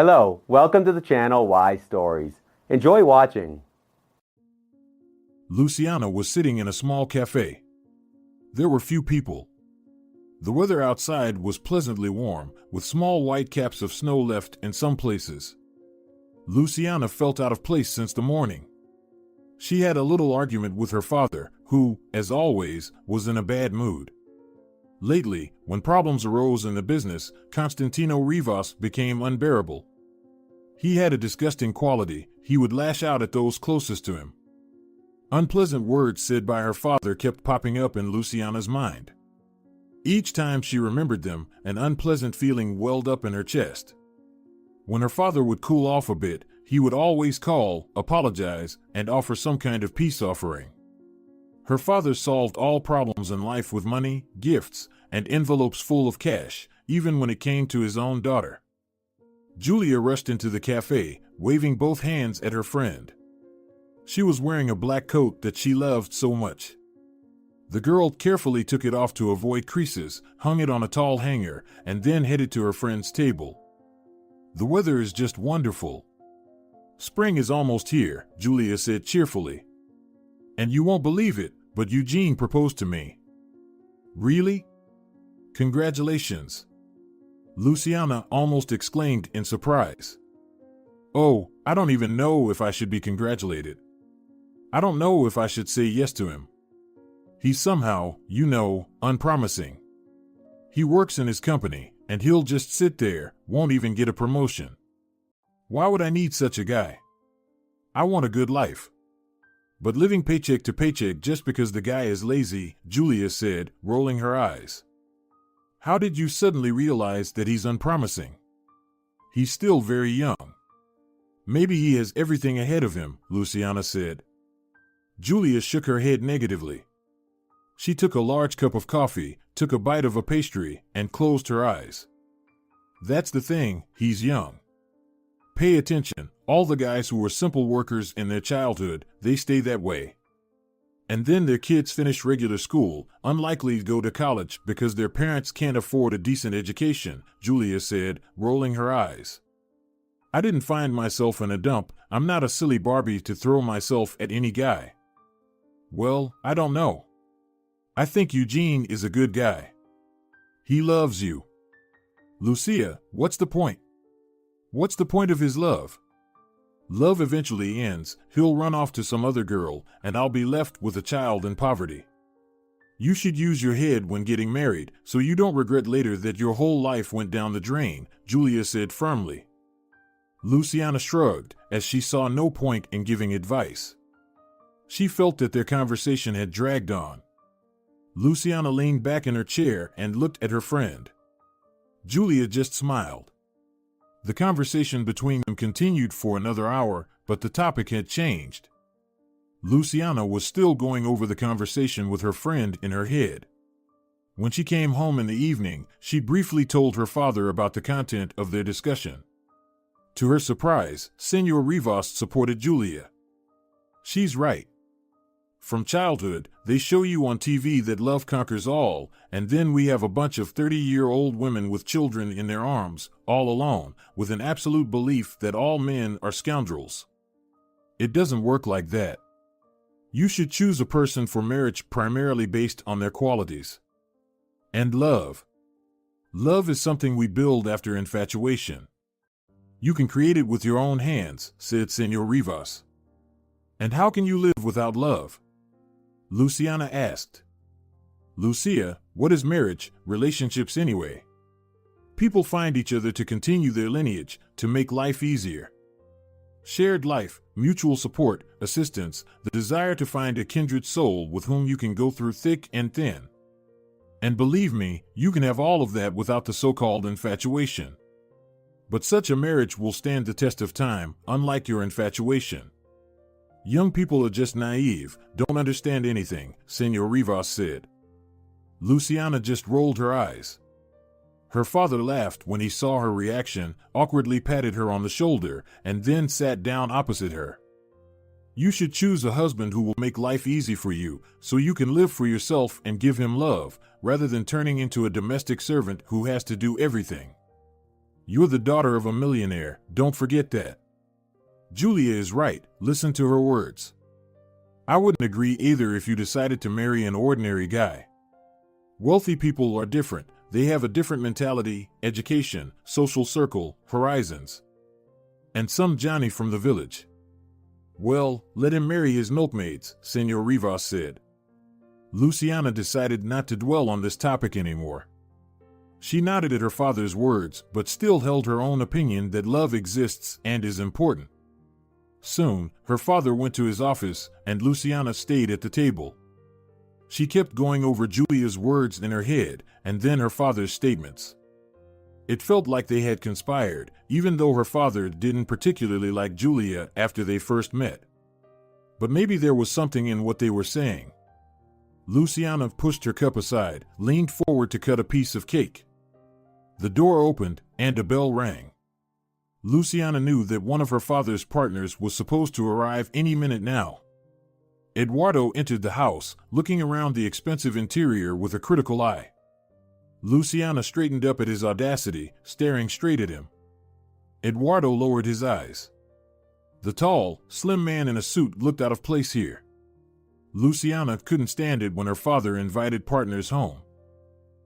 Hello, welcome to the channel Y Stories. Enjoy watching. Luciana was sitting in a small cafe. There were few people. The weather outside was pleasantly warm, with small white caps of snow left in some places. Luciana felt out of place since the morning. She had a little argument with her father, who, as always, was in a bad mood. Lately, when problems arose in the business, Constantino Rivas became unbearable. He had a disgusting quality. He would lash out at those closest to him. Unpleasant words said by her father kept popping up in Luciana's mind. Each time she remembered them, an unpleasant feeling welled up in her chest. When her father would cool off a bit, he would always call, apologize, and offer some kind of peace offering. Her father solved all problems in life with money, gifts, and envelopes full of cash, even when it came to his own daughter. Julia rushed into the cafe, waving both hands at her friend. She was wearing a black coat that she loved so much. The girl carefully took it off to avoid creases, hung it on a tall hanger, and then headed to her friend's table. "The weather is just wonderful. Spring is almost here," Julia said cheerfully. "And you won't believe it, but Eugene proposed to me." "Really? Congratulations." Luciana almost exclaimed in surprise. "Oh, I don't even know if I should be congratulated. I don't know if I should say yes to him. He's somehow, unpromising. He works in his company, and he'll just sit there, won't even get a promotion. Why would I need such a guy? I want a good life. But living paycheck to paycheck just because the guy is lazy," Julia said, rolling her eyes. "How did you suddenly realize that he's unpromising? He's still very young." "Maybe he has everything ahead of him," Luciana said. Julia shook her head negatively. She took a large cup of coffee, took a bite of a pastry, and closed her eyes. "That's the thing, he's young. Pay attention, all the guys who were simple workers in their childhood, they stay that way. And then their kids finish regular school, unlikely to go to college because their parents can't afford a decent education," Julia said, rolling her eyes. "I didn't find myself in a dump. I'm not a silly Barbie to throw myself at any guy." "Well, I don't know. I think Eugene is a good guy. He loves you." "Lucia, what's the point? What's the point of his love? Love eventually ends, he'll run off to some other girl, and I'll be left with a child in poverty. You should use your head when getting married, so you don't regret later that your whole life went down the drain," Julia said firmly. Luciana shrugged, as she saw no point in giving advice. She felt that their conversation had dragged on. Luciana leaned back in her chair and looked at her friend. Julia just smiled. The conversation between them continued for another hour, but the topic had changed. Luciana was still going over the conversation with her friend in her head. When she came home in the evening, she briefly told her father about the content of their discussion. To her surprise, Senor Rivas supported Julia. "She's right. From childhood, they show you on TV that love conquers all, and then we have a bunch of 30-year-old women with children in their arms, all alone, with an absolute belief that all men are scoundrels. It doesn't work like that. You should choose a person for marriage primarily based on their qualities. And love. Love is something we build after infatuation. You can create it with your own hands," said Senor Rivas. "And how can you live without love?" Luciana asked. "Lucia, what is marriage, relationships anyway? People find each other to continue their lineage, to make life easier. Shared life, mutual support, assistance, the desire to find a kindred soul with whom you can go through thick and thin. And believe me, you can have all of that without the so-called infatuation. But such a marriage will stand the test of time, unlike your infatuation. Young people are just naive, don't understand anything," Senor Rivas said. Luciana just rolled her eyes. Her father laughed when he saw her reaction, awkwardly patted her on the shoulder, and then sat down opposite her. "You should choose a husband who will make life easy for you, so you can live for yourself and give him love, rather than turning into a domestic servant who has to do everything. You're the daughter of a millionaire, Don't forget that. Julia is right, listen to her words. I wouldn't agree either if you decided to marry an ordinary guy. Wealthy people are different. They have a different mentality, education, social circle, horizons. And some Johnny from the village. Well, let him marry his milkmaids, Senor Rivas said. Luciana decided not to dwell on this topic anymore. She nodded at her father's words, but still held her own opinion that love exists and is important. Soon, her father went to his office, and Luciana stayed at the table. She kept going over Julia's words in her head, and then her father's statements. It felt like they had conspired, even though her father didn't particularly like Julia after they first met. But maybe there was something in what they were saying. Luciana pushed her cup aside, leaned forward to cut a piece of cake. The door opened, and a bell rang. Luciana knew that one of her father's partners was supposed to arrive any minute now. Eduardo entered the house, looking around the expensive interior with a critical eye. Luciana straightened up at his audacity, staring straight at him. Eduardo lowered his eyes. The tall, slim man in a suit looked out of place here. Luciana couldn't stand it when her father invited partners home.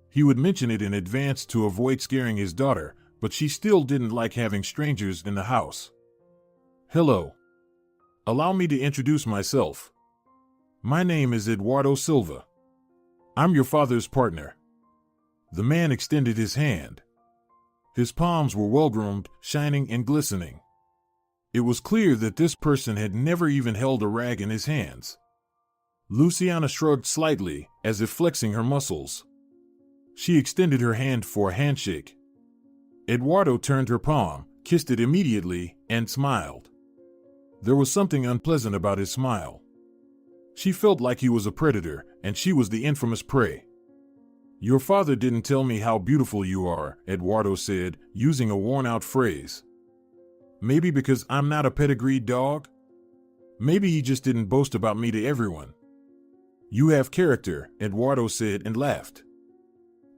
He would mention it in advance to avoid scaring his daughter, but she still didn't like having strangers in the house. Hello. Allow me to introduce myself. My name is Eduardo Silva. I'm your father's partner. The man extended his hand. His palms were well-groomed, shining and glistening. It was clear that this person had never even held a rag in his hands. Luciana shrugged slightly, as if flexing her muscles. She extended her hand for a handshake. Eduardo turned her palm, kissed it immediately, and smiled. There was something unpleasant about his smile. She felt like he was a predator, and she was the infamous prey. Your father didn't tell me how beautiful you are, Eduardo said, using a worn-out phrase. Maybe because I'm not a pedigreed dog? Maybe he just didn't boast about me to everyone. You have character, Eduardo said and laughed.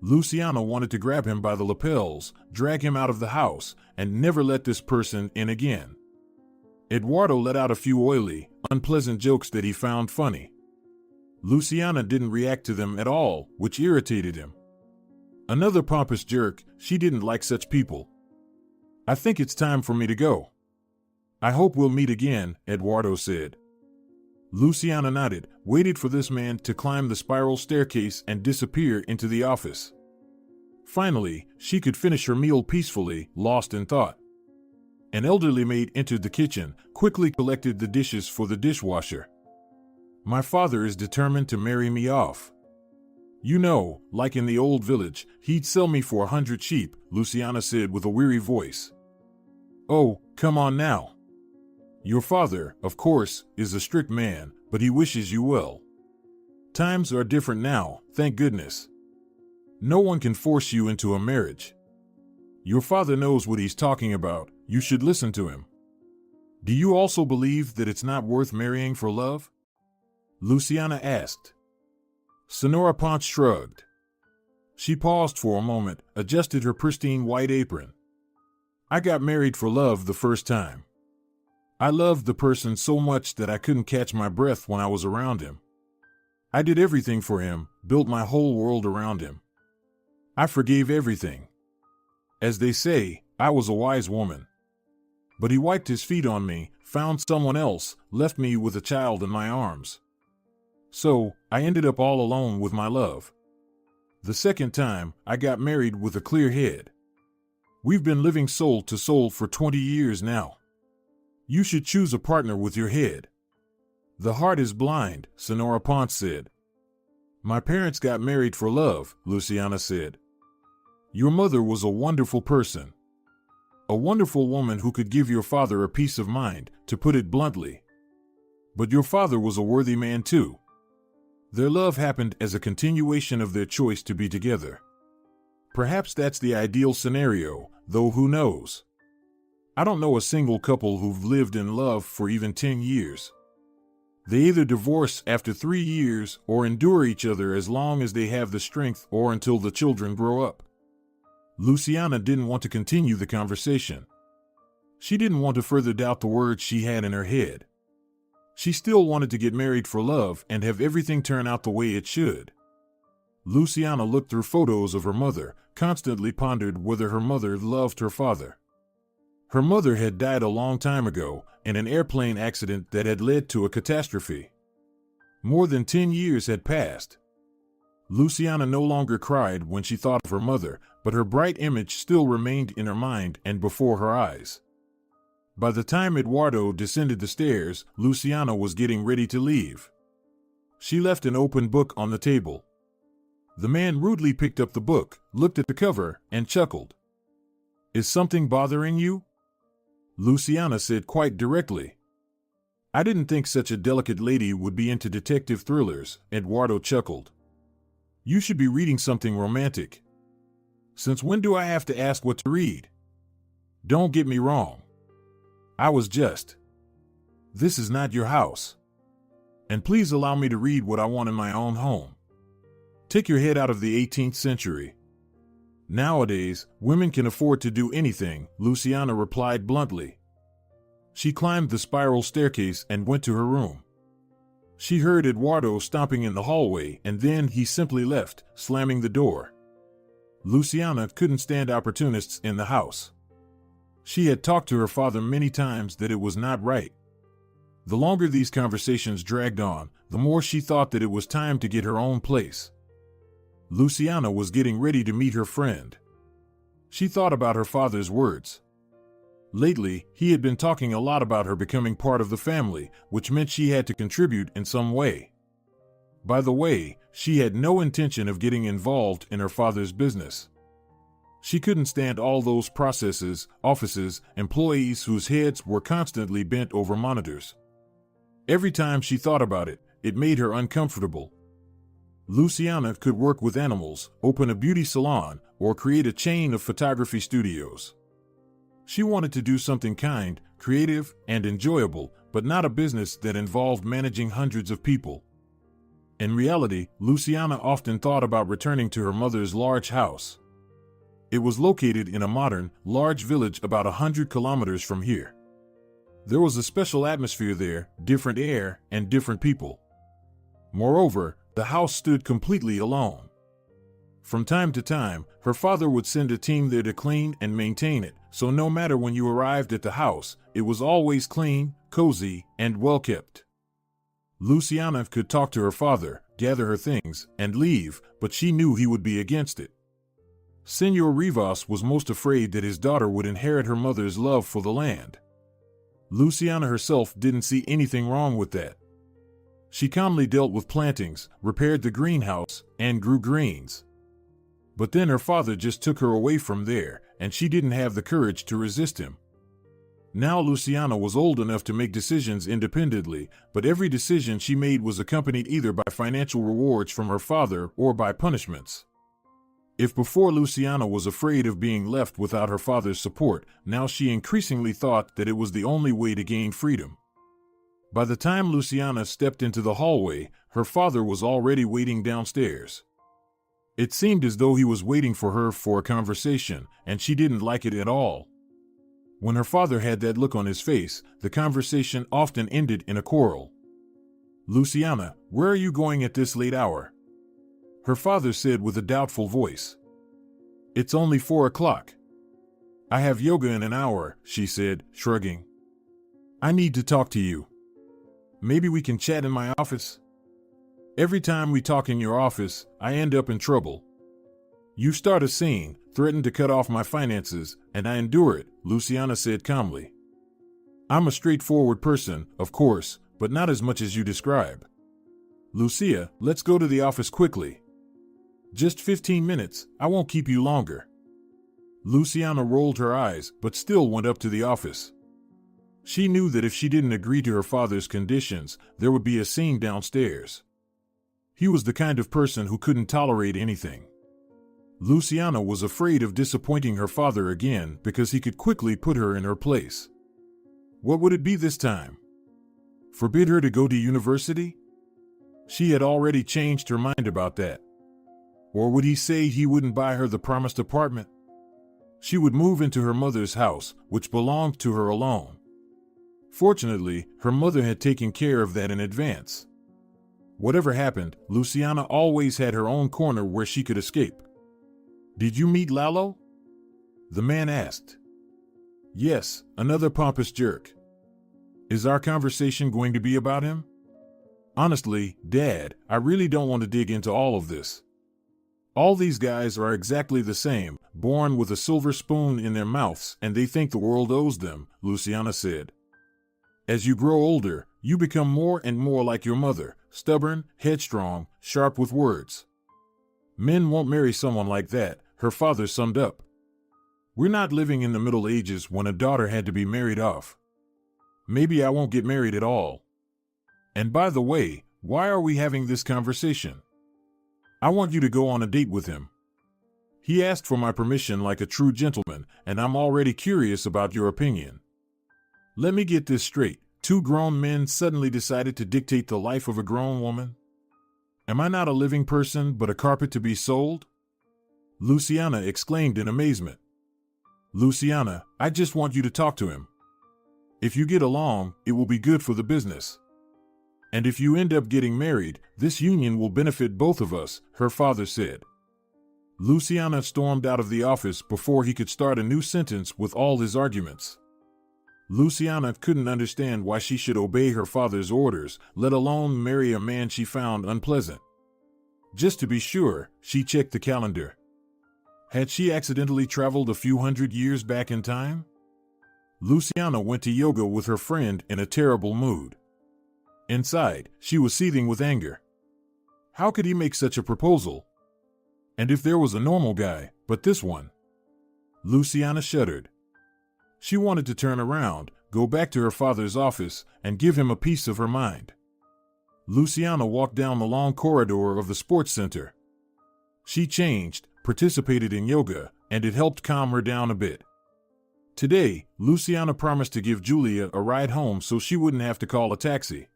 Luciana wanted to grab him by the lapels, drag him out of the house, and never let this person in again. Eduardo let out a few oily, unpleasant jokes that he found funny. Luciana didn't react to them at all, which irritated him. Another pompous jerk, she didn't like such people. I think it's time for me to go. I hope we'll meet again, Eduardo said. Luciana nodded, waited for this man to climb the spiral staircase and disappear into the office. Finally, she could finish her meal peacefully, lost in thought. An elderly maid entered the kitchen, quickly collected the dishes for the dishwasher. My father is determined to marry me off. You know, like in the old village, he'd sell me for 100 sheep, Luciana said with a weary voice. Oh, come on now. Your father, of course, is a strict man, but he wishes you well. Times are different now, thank goodness. No one can force you into a marriage. Your father knows what he's talking about, you should listen to him. Do you also believe that it's not worth marrying for love? Luciana asked. Senora Ponce shrugged. She paused for a moment, adjusted her pristine white apron. I got married for love the first time. I loved the person so much that I couldn't catch my breath when I was around him. I did everything for him, built my whole world around him. I forgave everything. As they say, I was a wise woman. But he wiped his feet on me, found someone else, left me with a child in my arms. So, I ended up all alone with my love. The second time, I got married with a clear head. We've been living soul to soul for 20 years now. You should choose a partner with your head. The heart is blind, Senora Ponce said. My parents got married for love, Luciana said. Your mother was a wonderful person. A wonderful woman who could give your father a peace of mind, to put it bluntly. But your father was a worthy man too. Their love happened as a continuation of their choice to be together. Perhaps that's the ideal scenario, though who knows? I don't know a single couple who've lived in love for even 10 years. They either divorce after 3 years or endure each other as long as they have the strength or until the children grow up. Luciana didn't want to continue the conversation. She didn't want to further doubt the words she had in her head. She still wanted to get married for love and have everything turn out the way it should. Luciana looked through photos of her mother, constantly pondered whether her mother loved her father. Her mother had died a long time ago in an airplane accident that had led to a catastrophe. More than 10 years had passed. Luciana no longer cried when she thought of her mother, but her bright image still remained in her mind and before her eyes. By the time Eduardo descended the stairs, Luciana was getting ready to leave. She left an open book on the table. The man rudely picked up the book, looked at the cover, and chuckled. "Is something bothering you?" Luciana said quite directly. "I didn't think such a delicate lady would be into detective thrillers," Eduardo chuckled. "You should be reading something romantic." "Since when do I have to ask what to read?" "Don't get me wrong. I was just. This is not your house. And please allow me to read what I want in my own home. Take your head out of the 18th century. Nowadays, women can afford to do anything," Luciana replied bluntly. She climbed the spiral staircase and went to her room. She heard Eduardo stomping in the hallway, and then he simply left, slamming the door. Luciana couldn't stand opportunists in the house. She had talked to her father many times that it was not right. The longer these conversations dragged on, the more she thought that it was time to get her own place. Luciana was getting ready to meet her friend. She thought about her father's words. Lately, he had been talking a lot about her becoming part of the family, which meant she had to contribute in some way. By the way, she had no intention of getting involved in her father's business. She couldn't stand all those processes, offices, employees whose heads were constantly bent over monitors. Every time she thought about it, it made her uncomfortable. Luciana could work with animals, open a beauty salon, or create a chain of photography studios. She wanted to do something kind, creative, and enjoyable, but not a business that involved managing hundreds of people. In reality, Luciana often thought about returning to her mother's large house. It was located in a modern, large village about 100 kilometers from here. There was a special atmosphere there, different air, and different people. Moreover, the house stood completely alone. From time to time, her father would send a team there to clean and maintain it, so no matter when you arrived at the house, it was always clean, cozy, and well-kept. Luciana could talk to her father, gather her things, and leave, but she knew he would be against it. Senor Rivas was most afraid that his daughter would inherit her mother's love for the land. Luciana herself didn't see anything wrong with that. She calmly dealt with plantings, repaired the greenhouse, and grew greens. But then her father just took her away from there, and she didn't have the courage to resist him. Now Luciana was old enough to make decisions independently, but every decision she made was accompanied either by financial rewards from her father or by punishments. If before Luciana was afraid of being left without her father's support, now she increasingly thought that it was the only way to gain freedom. By the time Luciana stepped into the hallway, her father was already waiting downstairs. It seemed as though he was waiting for her for a conversation, and she didn't like it at all. When her father had that look on his face, the conversation often ended in a quarrel. "Luciana, where are you going at this late hour?" her father said with a doubtful voice. "It's only 4 o'clock. "I have yoga in an hour," she said, shrugging. "I need to talk to you. Maybe we can chat in my office?" "Every time we talk in your office, I end up in trouble. You start a scene, threaten to cut off my finances, and I endure it," Luciana said calmly. "I'm a straightforward person, of course, but not as much as you describe. Lucia, let's go to the office quickly." "Just 15 minutes, I won't keep you longer." Luciana rolled her eyes, but still went up to the office. She knew that if she didn't agree to her father's conditions, there would be a scene downstairs. He was the kind of person who couldn't tolerate anything. Luciana was afraid of disappointing her father again because he could quickly put her in her place. What would it be this time? Forbid her to go to university? She had already changed her mind about that. Or would he say he wouldn't buy her the promised apartment? She would move into her mother's house, which belonged to her alone. Fortunately, her mother had taken care of that in advance. Whatever happened, Luciana always had her own corner where she could escape. "Did you meet Lalo?" the man asked. "Yes, another pompous jerk." "Is our conversation going to be about him?" "Honestly, Dad, I really don't want to dig into all of this. All these guys are exactly the same, born with a silver spoon in their mouths, and they think the world owes them," Luciana said. "As you grow older, you become more and more like your mother, stubborn, headstrong, sharp with words. Men won't marry someone like that," her father summed up. "We're not living in the Middle Ages when a daughter had to be married off. Maybe I won't get married at all. And by the way, why are we having this conversation? I want you to go on a date with him. He asked for my permission like a true gentleman, and I'm already curious about your opinion. Let me get this straight. Two grown men suddenly decided to dictate the life of a grown woman? Am I not a living person but a carpet to be sold?" Luciana exclaimed in amazement. "Luciana, I just want you to talk to him. If you get along, it will be good for the business. And if you end up getting married, this union will benefit both of us," her father said. Luciana stormed out of the office before he could start a new sentence with all his arguments. Luciana couldn't understand why she should obey her father's orders, let alone marry a man she found unpleasant. Just to be sure, she checked the calendar. Had she accidentally traveled a few hundred years back in time? Luciana went to yoga with her friend in a terrible mood. Inside, she was seething with anger. How could he make such a proposal? And if there was a normal guy, but this one? Luciana shuddered. She wanted to turn around, go back to her father's office, and give him a piece of her mind. Luciana walked down the long corridor of the sports center. She changed, participated in yoga, and it helped calm her down a bit. Today, Luciana promised to give Julia a ride home so she wouldn't have to call a taxi.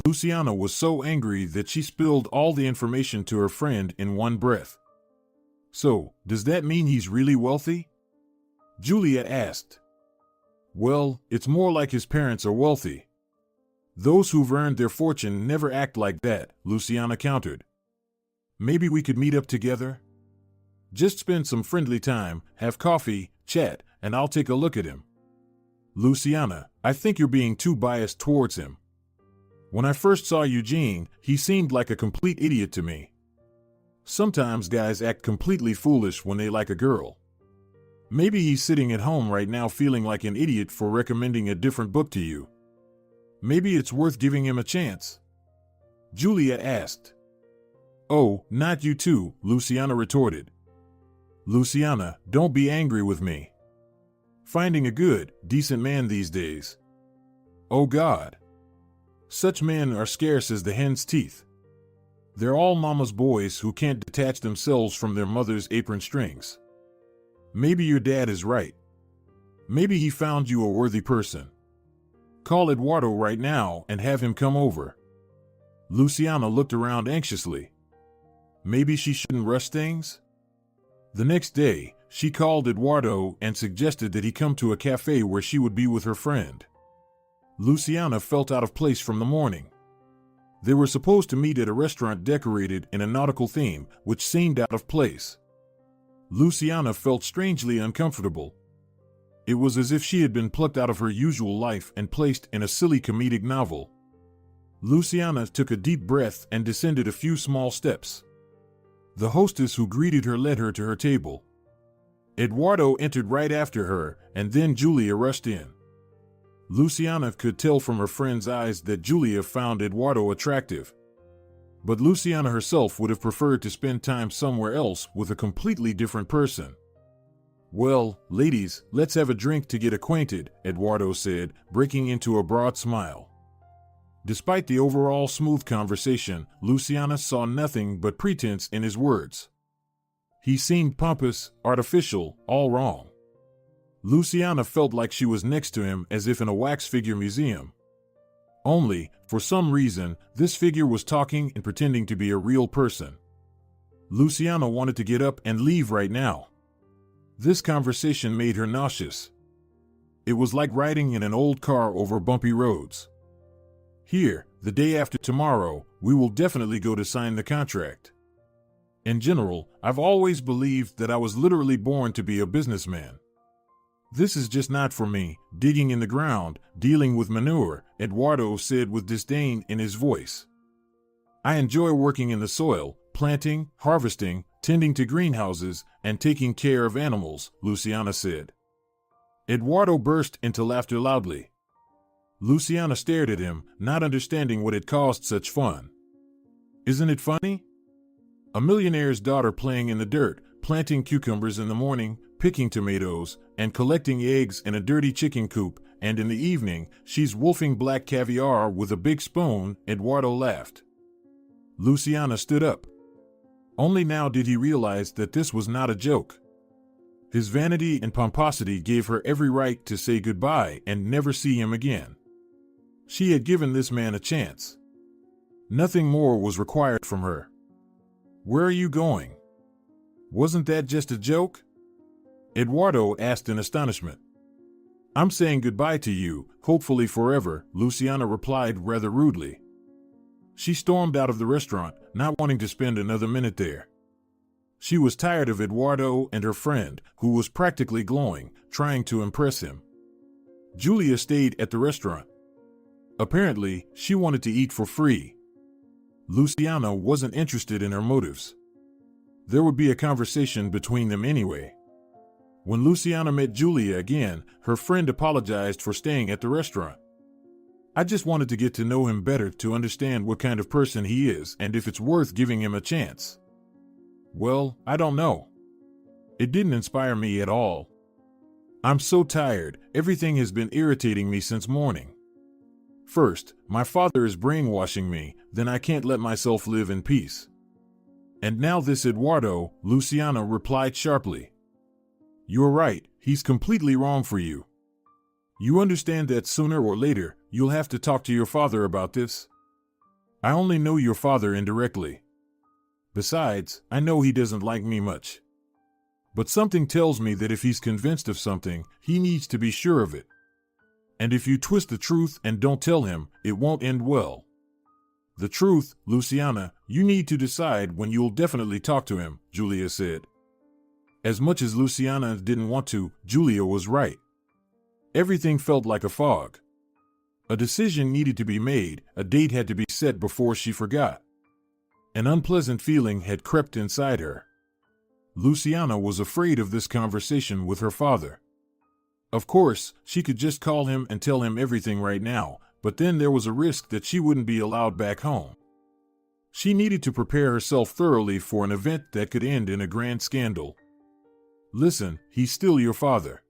Luciana was so angry that she spilled all the information to her friend in one breath. "So, does that mean he's really wealthy?" Julia asked. "Well, it's more like his parents are wealthy. Those who've earned their fortune never act like that," Luciana countered. "Maybe we could meet up together? Just spend some friendly time, have coffee, chat, and I'll take a look at him." "Luciana, I think you're being too biased towards him. When I first saw Eugene, he seemed like a complete idiot to me. Sometimes guys act completely foolish when they like a girl. Maybe he's sitting at home right now feeling like an idiot for recommending a different book to you. Maybe it's worth giving him a chance." Julia asked. "Oh, not you too," Luciana retorted. "Luciana, don't be angry with me. Finding a good, decent man these days. Oh God. Such men are scarce as the hen's teeth. They're all mama's boys who can't detach themselves from their mother's apron strings. Maybe your dad is right. Maybe he found you a worthy person. Call Eduardo right now and have him come over." Luciana looked around anxiously. Maybe she shouldn't rush things? The next day, she called Eduardo and suggested that he come to a cafe where she would be with her friend. Luciana felt out of place from the morning. They were supposed to meet at a restaurant decorated in a nautical theme, which seemed out of place. Luciana felt strangely uncomfortable. It was as if she had been plucked out of her usual life and placed in a silly comedic novel. Luciana took a deep breath and descended a few small steps. The hostess who greeted her led her to her table. Eduardo entered right after her, and then Julia rushed in. Luciana could tell from her friend's eyes that Julia found Eduardo attractive. But Luciana herself would have preferred to spend time somewhere else with a completely different person. "Well, ladies, let's have a drink to get acquainted," Eduardo said, breaking into a broad smile. Despite the overall smooth conversation, Luciana saw nothing but pretense in his words. He seemed pompous, artificial, all wrong. Luciana felt like she was next to him as if in a wax figure museum. Only, for some reason, this figure was talking and pretending to be a real person. Luciana wanted to get up and leave right now. This conversation made her nauseous. It was like riding in an old car over bumpy roads. Here, the day after tomorrow, we will definitely go to sign the contract. In general, I've always believed that I was literally born to be a businessman. This is just not for me, digging in the ground, dealing with manure, Eduardo said with disdain in his voice. I enjoy working in the soil, planting, harvesting, tending to greenhouses, and taking care of animals, Luciana said. Eduardo burst into laughter loudly. Luciana stared at him, not understanding what had caused such fun. Isn't it funny? A millionaire's daughter playing in the dirt, planting cucumbers in the morning, picking tomatoes, and collecting eggs in a dirty chicken coop, and in the evening, she's wolfing black caviar with a big spoon, Eduardo laughed. Luciana stood up. Only now did he realize that this was not a joke. His vanity and pomposity gave her every right to say goodbye and never see him again. She had given this man a chance. Nothing more was required from her. Where are you going? Wasn't that just a joke? Eduardo asked in astonishment. I'm saying goodbye to you, hopefully forever, Luciana replied rather rudely. She stormed out of the restaurant, not wanting to spend another minute there. She was tired of Eduardo and her friend, who was practically glowing, trying to impress him. Julia stayed at the restaurant. Apparently, she wanted to eat for free. Luciana wasn't interested in her motives. There would be a conversation between them anyway. When Luciana met Julia again, her friend apologized for staying at the restaurant. I just wanted to get to know him better to understand what kind of person he is and if it's worth giving him a chance. Well, I don't know. It didn't inspire me at all. I'm so tired, everything has been irritating me since morning. First, my father is brainwashing me, then I can't let myself live in peace. And now this Eduardo, Luciana replied sharply. You're right, he's completely wrong for you. You understand that sooner or later, you'll have to talk to your father about this? I only know your father indirectly. Besides, I know he doesn't like me much. But something tells me that if he's convinced of something, he needs to be sure of it. And if you twist the truth and don't tell him, it won't end well. The truth, Luciana, you need to decide when you'll definitely talk to him, Julia said. As much as Luciana didn't want to, Julia was right. Everything felt like a fog. A decision needed to be made, a date had to be set before she forgot. An unpleasant feeling had crept inside her. Luciana was afraid of this conversation with her father. Of course, she could just call him and tell him everything right now, but then there was a risk that she wouldn't be allowed back home. She needed to prepare herself thoroughly for an event that could end in a grand scandal. Listen, he's still your father.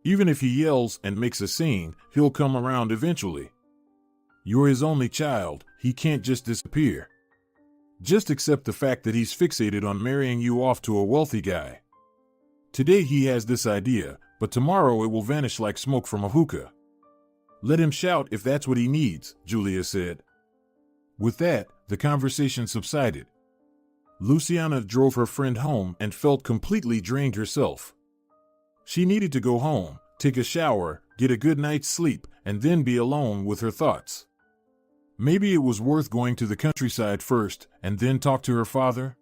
Even if he yells and makes a scene, he'll come around eventually. You're his only child, he can't just disappear. Just accept the fact that he's fixated on marrying you off to a wealthy guy. Today he has this idea, but tomorrow it will vanish like smoke from a hookah. Let him shout if that's what he needs, Julia said. With that, the conversation subsided. Luciana drove her friend home and felt completely drained herself. She needed to go home, take a shower, get a good night's sleep, and then be alone with her thoughts. Maybe it was worth going to the countryside first and then talk to her father?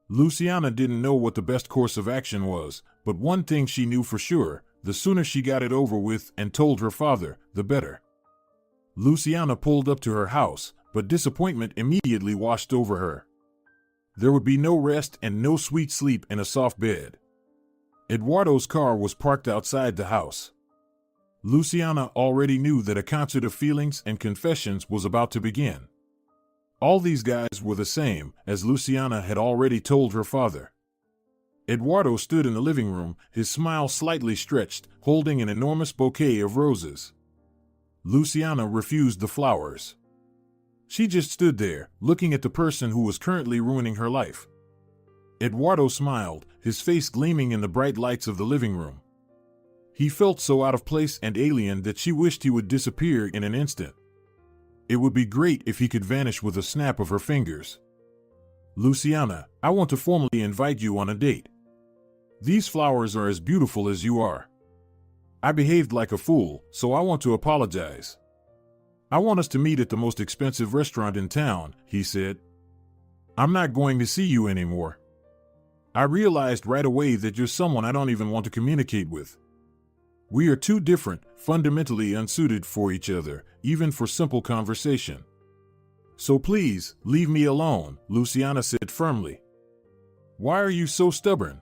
Luciana didn't know what the best course of action was, but one thing she knew for sure, the sooner she got it over with and told her father, the better. Luciana pulled up to her house, but disappointment immediately washed over her. There would be no rest and no sweet sleep in a soft bed. Eduardo's car was parked outside the house. Luciana already knew that a concert of feelings and confessions was about to begin. All these guys were the same, as Luciana had already told her father. Eduardo stood in the living room, his smile slightly stretched, holding an enormous bouquet of roses. Luciana refused the flowers. She just stood there, looking at the person who was currently ruining her life. Eduardo smiled, his face gleaming in the bright lights of the living room. He felt so out of place and alien that she wished he would disappear in an instant. It would be great if he could vanish with a snap of her fingers. Luciana, I want to formally invite you on a date. These flowers are as beautiful as you are. I behaved like a fool, so I want to apologize. I want us to meet at the most expensive restaurant in town, he said. I'm not going to see you anymore. I realized right away that you're someone I don't even want to communicate with. We are too different, fundamentally unsuited for each other, even for simple conversation. So please, leave me alone, Luciana said firmly. Why are you so stubborn?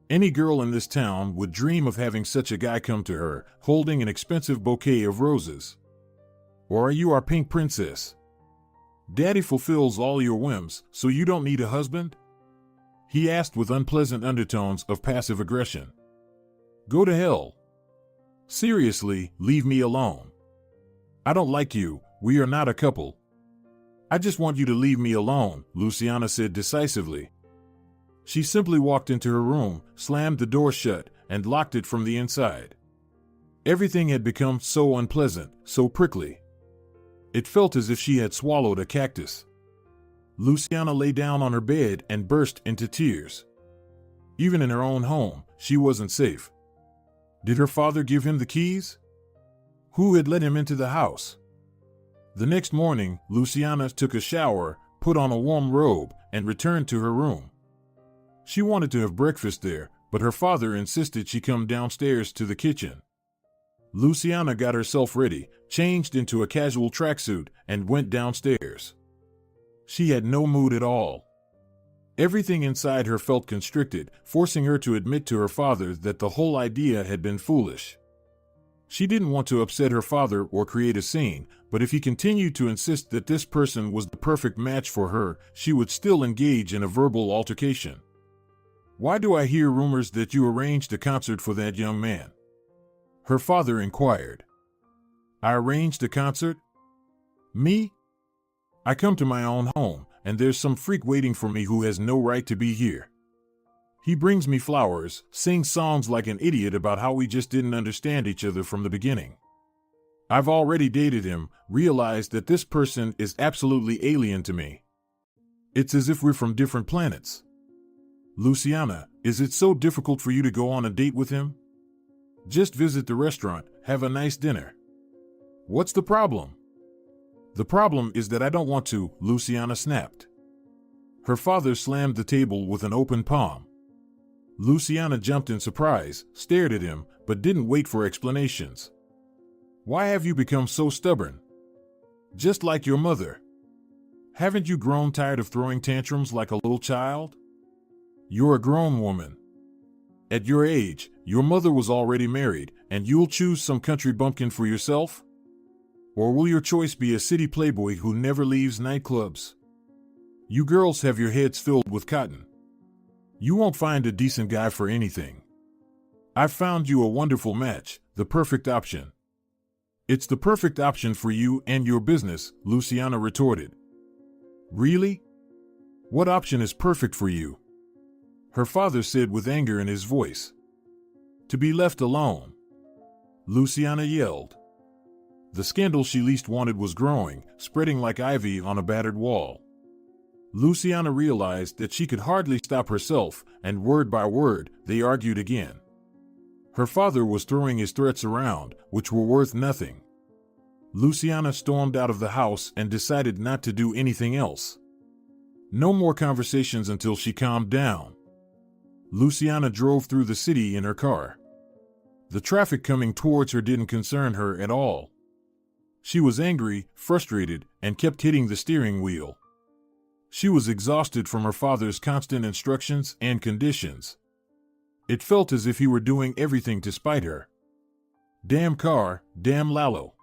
Any girl in this town would dream of having such a guy come to her, holding an expensive bouquet of roses. Or are you our pink princess? Daddy fulfills all your whims, so you don't need a husband? He asked with unpleasant undertones of passive aggression. Go to hell. Seriously, leave me alone. I don't like you, we are not a couple. I just want you to leave me alone, Luciana said decisively. She simply walked into her room, slammed the door shut, and locked it from the inside. Everything had become so unpleasant, so prickly. It felt as if she had swallowed a cactus. Luciana lay down on her bed and burst into tears. Even in her own home, she wasn't safe. Did her father give him the keys? Who had let him into the house? The next morning, Luciana took a shower, put on a warm robe, and returned to her room. She wanted to have breakfast there, but her father insisted she come downstairs to the kitchen. Luciana got herself ready, changed into a casual tracksuit, and went downstairs. She had no mood at all. Everything inside her felt constricted, forcing her to admit to her father that the whole idea had been foolish. She didn't want to upset her father or create a scene, but if he continued to insist that this person was the perfect match for her, she would still engage in a verbal altercation. Why do I hear rumors that you arranged a concert for that young man? Her father inquired. I arranged a concert? Me? I come to my own home, and there's some freak waiting for me who has no right to be here. He brings me flowers, sings songs like an idiot about how we just didn't understand each other from the beginning. I've already dated him, realized that this person is absolutely alien to me. It's as if we're from different planets. Luciana, is it so difficult for you to go on a date with him? Just visit the restaurant, have a nice dinner. What's the problem? The problem is that I don't want to, Luciana snapped. Her father slammed the table with an open palm. Luciana jumped in surprise, stared at him, but didn't wait for explanations. Why have you become so stubborn? Just like your mother. Haven't you grown tired of throwing tantrums like a little child? You're a grown woman. At your age, your mother was already married, and you'll choose some country bumpkin for yourself? Or will your choice be a city playboy who never leaves nightclubs? You girls have your heads filled with cotton. You won't find a decent guy for anything. I've found you a wonderful match, the perfect option. It's the perfect option for you and your business, Luciana retorted. Really? What option is perfect for you? Her father said with anger in his voice. To be left alone. Luciana yelled. The scandal she least wanted was growing, spreading like ivy on a battered wall. Luciana realized that she could hardly stop herself, and word by word, they argued again. Her father was throwing his threats around, which were worth nothing. Luciana stormed out of the house and decided not to do anything else. No more conversations until she calmed down. Luciana drove through the city in her car. The traffic coming towards her didn't concern her at all. She was angry, frustrated, and kept hitting the steering wheel. She was exhausted from her father's constant instructions and conditions. It felt as if he were doing everything to spite her. Damn car, damn Lalo.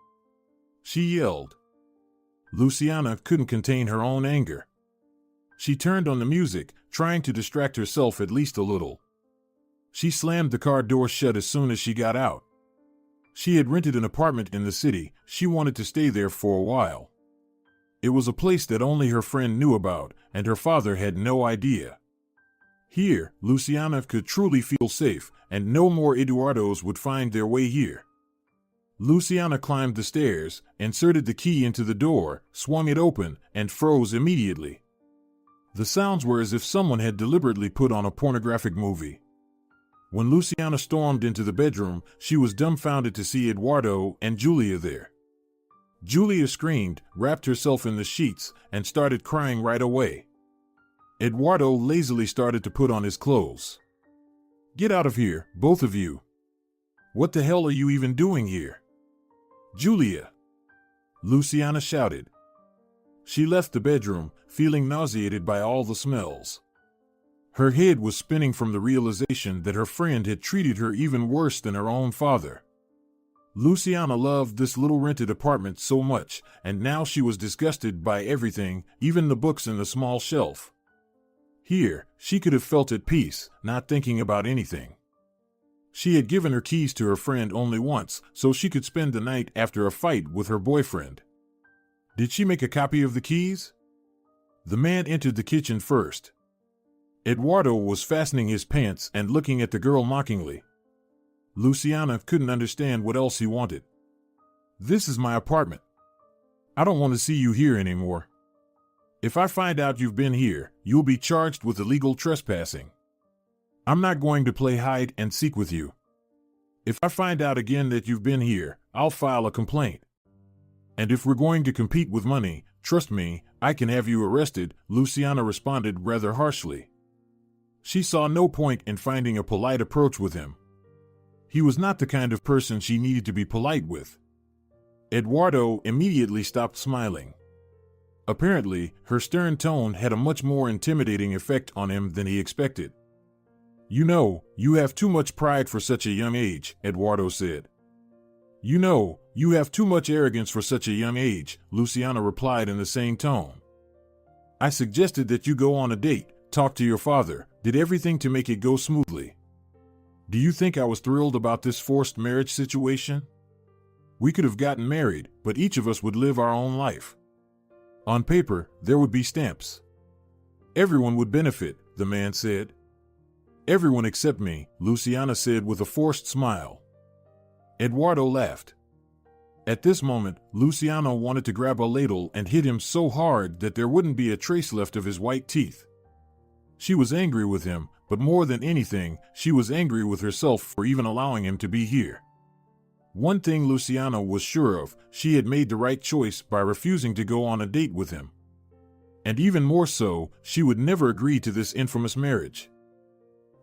She yelled. Luciana couldn't contain her own anger. She turned on the music, trying to distract herself at least a little. She slammed the car door shut as soon as she got out. She had rented an apartment in the city. She wanted to stay there for a while. It was a place that only her friend knew about, and her father had no idea. Here, Luciana could truly feel safe, and no more Eduardos would find their way here. Luciana climbed the stairs, inserted the key into the door, swung it open, and froze immediately. The sounds were as if someone had deliberately put on a pornographic movie. When Luciana stormed into the bedroom, she was dumbfounded to see Eduardo and Julia there. Julia screamed, wrapped herself in the sheets, and started crying right away. Eduardo lazily started to put on his clothes. "Get out of here, both of you. What the hell are you even doing here?" "Julia!" Luciana shouted. She left the bedroom, feeling nauseated by all the smells. Her head was spinning from the realization that her friend had treated her even worse than her own father. Luciana loved this little rented apartment so much, and now she was disgusted by everything, even the books in the small shelf. Here, she could have felt at peace, not thinking about anything. She had given her keys to her friend only once, so she could spend the night after a fight with her boyfriend. Did she make a copy of the keys? The man entered the kitchen first. Eduardo was fastening his pants and looking at the girl mockingly. Luciana couldn't understand what else he wanted. "This is my apartment. I don't want to see you here anymore. If I find out you've been here, you'll be charged with illegal trespassing. I'm not going to play hide and seek with you. If I find out again that you've been here, I'll file a complaint. And if we're going to compete with money, trust me, I can have you arrested," Luciana responded rather harshly. She saw no point in finding a polite approach with him. He was not the kind of person she needed to be polite with. Eduardo immediately stopped smiling. Apparently, her stern tone had a much more intimidating effect on him than he expected. "You know, you have too much pride for such a young age," Eduardo said. "You know, you have too much arrogance for such a young age," Luciana replied in the same tone. "I suggested that you go on a date, talk to your father, did everything to make it go smoothly. Do you think I was thrilled about this forced marriage situation? We could have gotten married, but each of us would live our own life. On paper, there would be stamps. Everyone would benefit," the man said. "Everyone except me," Luciana said with a forced smile. Eduardo laughed. At this moment, Luciana wanted to grab a ladle and hit him so hard that there wouldn't be a trace left of his white teeth. She was angry with him, but more than anything, she was angry with herself for even allowing him to be here. One thing Luciana was sure of, she had made the right choice by refusing to go on a date with him. And even more so, she would never agree to this infamous marriage.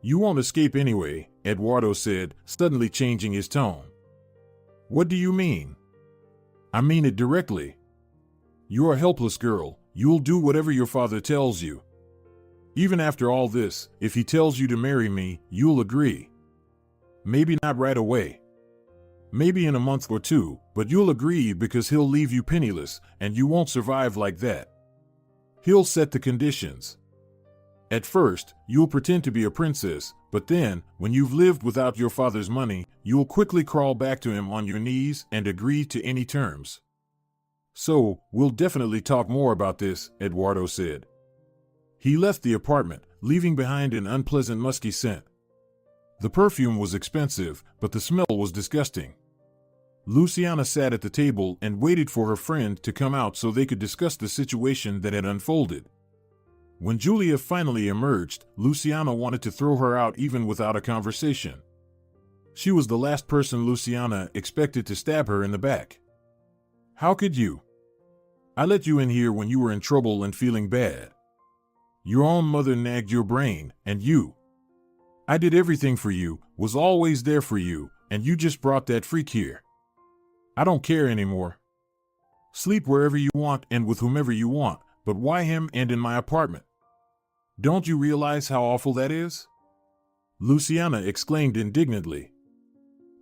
"You won't escape anyway," Eduardo said, suddenly changing his tone. "What do you mean?" "I mean it directly. You're a helpless girl, you'll do whatever your father tells you. Even after all this, if he tells you to marry me, you'll agree. Maybe not right away. Maybe in a month or two, but you'll agree because he'll leave you penniless, and you won't survive like that. He'll set the conditions. At first, you'll pretend to be a princess, but then, when you've lived without your father's money, you'll quickly crawl back to him on your knees and agree to any terms. So, we'll definitely talk more about this," Eduardo said. He left the apartment, leaving behind an unpleasant musky scent. The perfume was expensive, but the smell was disgusting. Luciana sat at the table and waited for her friend to come out so they could discuss the situation that had unfolded. When Julia finally emerged, Luciana wanted to throw her out even without a conversation. She was the last person Luciana expected to stab her in the back. "How could you? I let you in here when you were in trouble and feeling bad. Your own mother nagged your brain, and I did everything for you, was always there for you, and you just brought that freak here. I don't care anymore. Sleep wherever you want and with whomever you want, but why him and in my apartment? Don't you realize how awful that is?" Luciana exclaimed indignantly.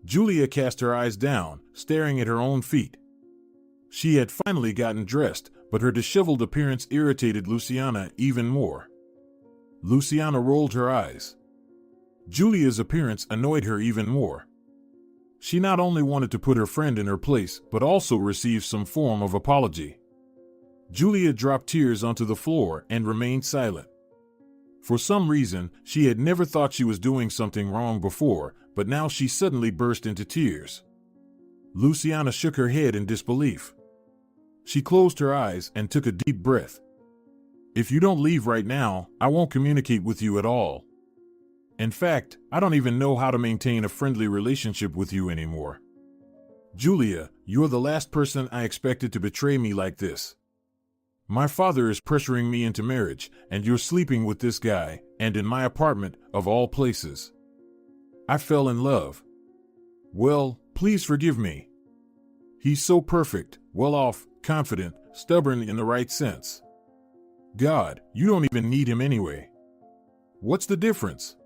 Julia cast her eyes down, staring at her own feet. She had finally gotten dressed, but her disheveled appearance irritated Luciana even more. Luciana rolled her eyes. Julia's appearance annoyed her even more. She not only wanted to put her friend in her place, but also receive some form of apology. Julia dropped tears onto the floor and remained silent. For some reason, she had never thought she was doing something wrong before, but now she suddenly burst into tears. Luciana shook her head in disbelief. She closed her eyes and took a deep breath. "If you don't leave right now, I won't communicate with you at all." In fact, I don't even know how to maintain a friendly relationship with you anymore. Julia, you're the last person I expected to betray me like this. My father is pressuring me into marriage, and you're sleeping with this guy, and in my apartment, of all places. I fell in love. Well, please forgive me. He's so perfect, well off, confident, stubborn in the right sense. God, you don't even need him anyway. What's the difference?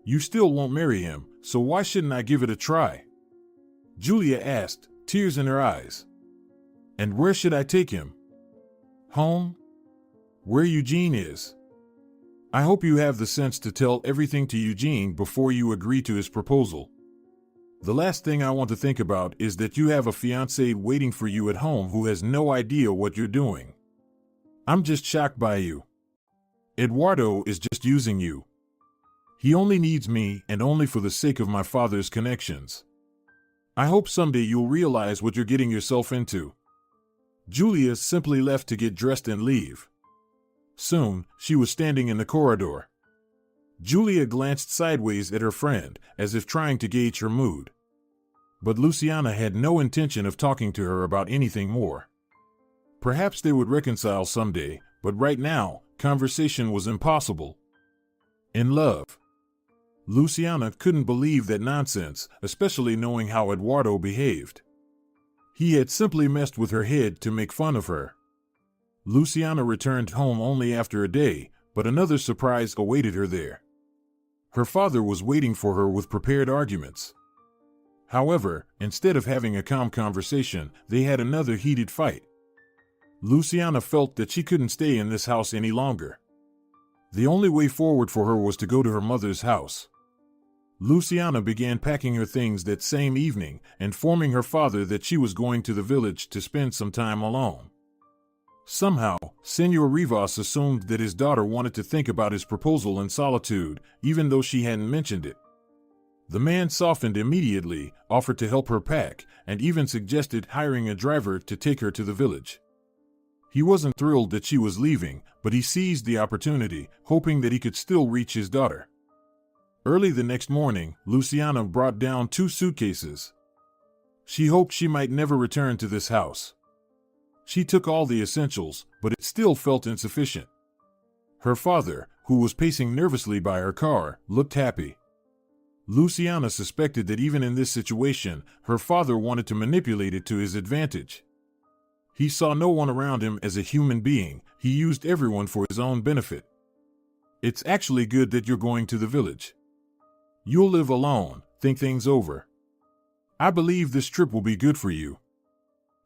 You still won't marry him, so why shouldn't I give it a try? Julia asked, tears in her eyes. And where should I take him? Home? Where Eugene is. I hope you have the sense to tell everything to Eugene before you agree to his proposal. The last thing I want to think about is that you have a fiancé waiting for you at home who has no idea what you're doing. I'm just shocked by you. Eduardo is just using you. He only needs me, and only for the sake of my father's connections. I hope someday you'll realize what you're getting yourself into. Julia simply left to get dressed and leave. Soon, she was standing in the corridor. Julia glanced sideways at her friend, as if trying to gauge her mood. But Luciana had no intention of talking to her about anything more. Perhaps they would reconcile someday, but right now, conversation was impossible. In love. Luciana couldn't believe that nonsense, especially knowing how Eduardo behaved. He had simply messed with her head to make fun of her. Luciana returned home only after a day, but another surprise awaited her there. Her father was waiting for her with prepared arguments. However, instead of having a calm conversation, they had another heated fight. Luciana felt that she couldn't stay in this house any longer. The only way forward for her was to go to her mother's house. Luciana began packing her things that same evening, informing her father that she was going to the village to spend some time alone. Somehow, Senor Rivas assumed that his daughter wanted to think about his proposal in solitude, even though she hadn't mentioned it. The man softened immediately, offered to help her pack, and even suggested hiring a driver to take her to the village. He wasn't thrilled that she was leaving, but he seized the opportunity, hoping that he could still reach his daughter. Early the next morning, Luciana brought down 2 suitcases. She hoped she might never return to this house. She took all the essentials, but it still felt insufficient. Her father, who was pacing nervously by her car, looked happy. Luciana suspected that even in this situation, her father wanted to manipulate it to his advantage. He saw no one around him as a human being, he used everyone for his own benefit. It's actually good that you're going to the village. You'll live alone, think things over. I believe this trip will be good for you.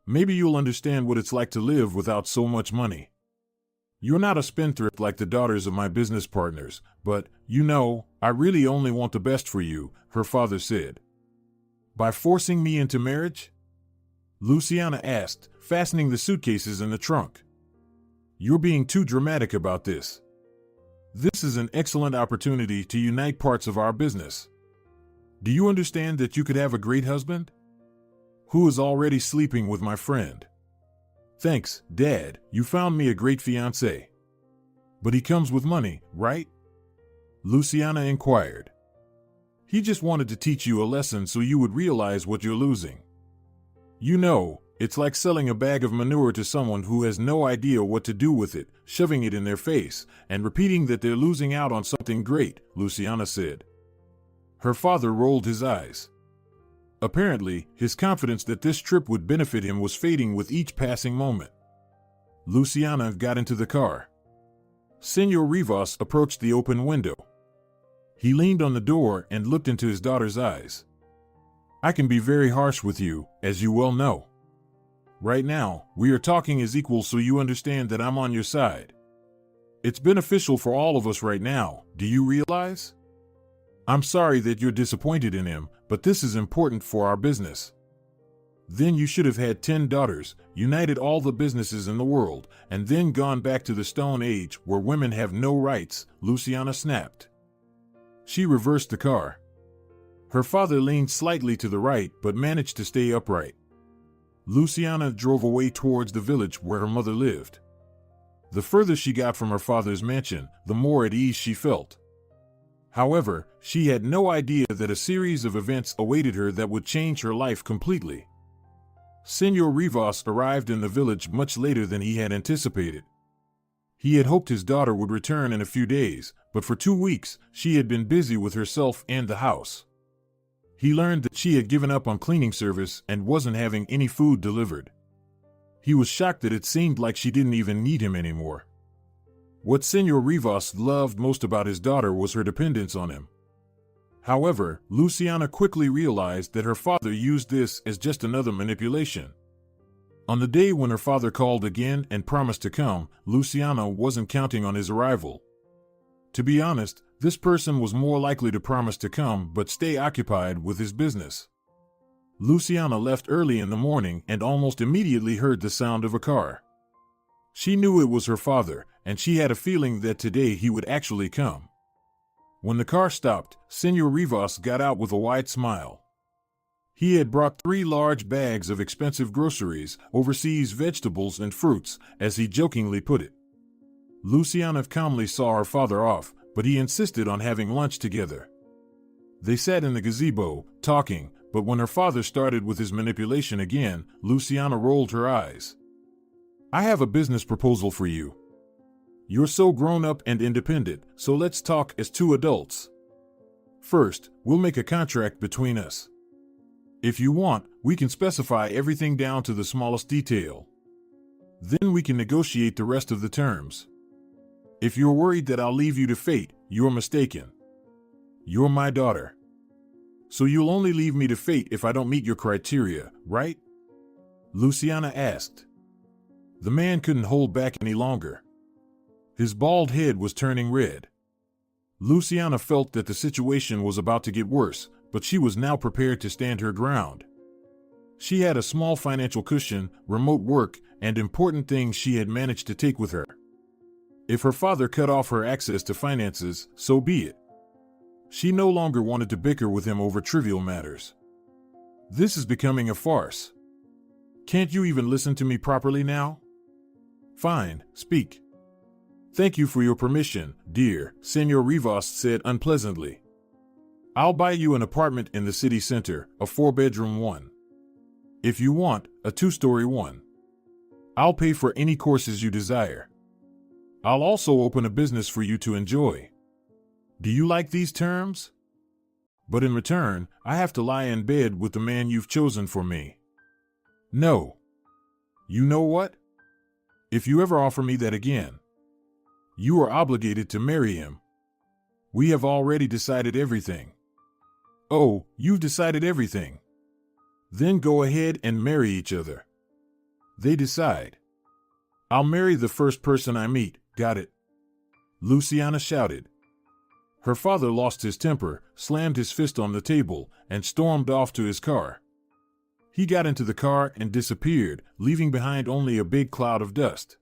Maybe you'll understand what it's like to live without so much money. You're not a spendthrift like the daughters of my business partners, but, I really only want the best for you, her father said. By forcing me into marriage? Luciana asked, fastening the suitcases in the trunk. You're being too dramatic about this. This is an excellent opportunity to unite parts of our business. Do you understand that you could have a great husband? Who is already sleeping with my friend? Thanks, Dad, you found me a great fiancé. But he comes with money, right? Luciana inquired. He just wanted to teach you a lesson so you would realize what you're losing. It's like selling a bag of manure to someone who has no idea what to do with it, shoving it in their face, and repeating that they're losing out on something great, Luciana said. Her father rolled his eyes. Apparently, his confidence that this trip would benefit him was fading with each passing moment. Luciana got into the car. Senor Rivas approached the open window. He leaned on the door and looked into his daughter's eyes. I can be very harsh with you, as you well know. Right now, we are talking as equals so you understand that I'm on your side. It's beneficial for all of us right now, do you realize? I'm sorry that you're disappointed in him, but this is important for our business. Then you should have had 10 daughters, united all the businesses in the world, and then gone back to the Stone Age where women have no rights, Luciana snapped. She reversed the car. Her father leaned slightly to the right but managed to stay upright. Luciana drove away towards the village where her mother lived. The further she got from her father's mansion, the more at ease she felt. However, she had no idea that a series of events awaited her that would change her life completely. Senor Rivas arrived in the village much later than he had anticipated. He had hoped his daughter would return in a few days, but for 2 weeks she had been busy with herself and the house. He learned that she had given up on cleaning service and wasn't having any food delivered. He was shocked that it seemed like she didn't even need him anymore. What Senor Rivas loved most about his daughter was her dependence on him. However, Luciana quickly realized that her father used this as just another manipulation. On the day when her father called again and promised to come, Luciana wasn't counting on his arrival. To be honest, this person was more likely to promise to come but stay occupied with his business. Luciana left early in the morning and almost immediately heard the sound of a car. She knew it was her father, and she had a feeling that today he would actually come. When the car stopped, Senor Rivas got out with a wide smile. He had brought 3 large bags of expensive groceries, overseas vegetables and fruits, as he jokingly put it. Luciana calmly saw her father off, but he insisted on having lunch together. They sat in the gazebo, talking, but when her father started with his manipulation again, Luciana rolled her eyes. "I have a business proposal for you. You're so grown up and independent, so let's talk as 2 adults. First, we'll make a contract between us. If you want, we can specify everything down to the smallest detail. Then we can negotiate the rest of the terms. If you're worried that I'll leave you to fate, you're mistaken. You're my daughter. So you'll only leave me to fate if I don't meet your criteria, right?" Luciana asked. The man couldn't hold back any longer. His bald head was turning red. Luciana felt that the situation was about to get worse, but she was now prepared to stand her ground. She had a small financial cushion, remote work, and important things she had managed to take with her. If her father cut off her access to finances, so be it. She no longer wanted to bicker with him over trivial matters. This is becoming a farce. Can't you even listen to me properly now? Fine, speak. Thank you for your permission, dear, Senor Rivas said unpleasantly. I'll buy you an apartment in the city center, a 4-bedroom one. If you want, a 2-story one. I'll pay for any courses you desire. I'll also open a business for you to enjoy. Do you like these terms? But in return, I have to lie in bed with the man you've chosen for me. No. You know what? If you ever offer me that again, you are obligated to marry him. We have already decided everything. Oh, you've decided everything. Then go ahead and marry each other. They decide. I'll marry the first person I meet, got it? Luciana shouted. Her father lost his temper, slammed his fist on the table, and stormed off to his car. He got into the car and disappeared, leaving behind only a big cloud of dust.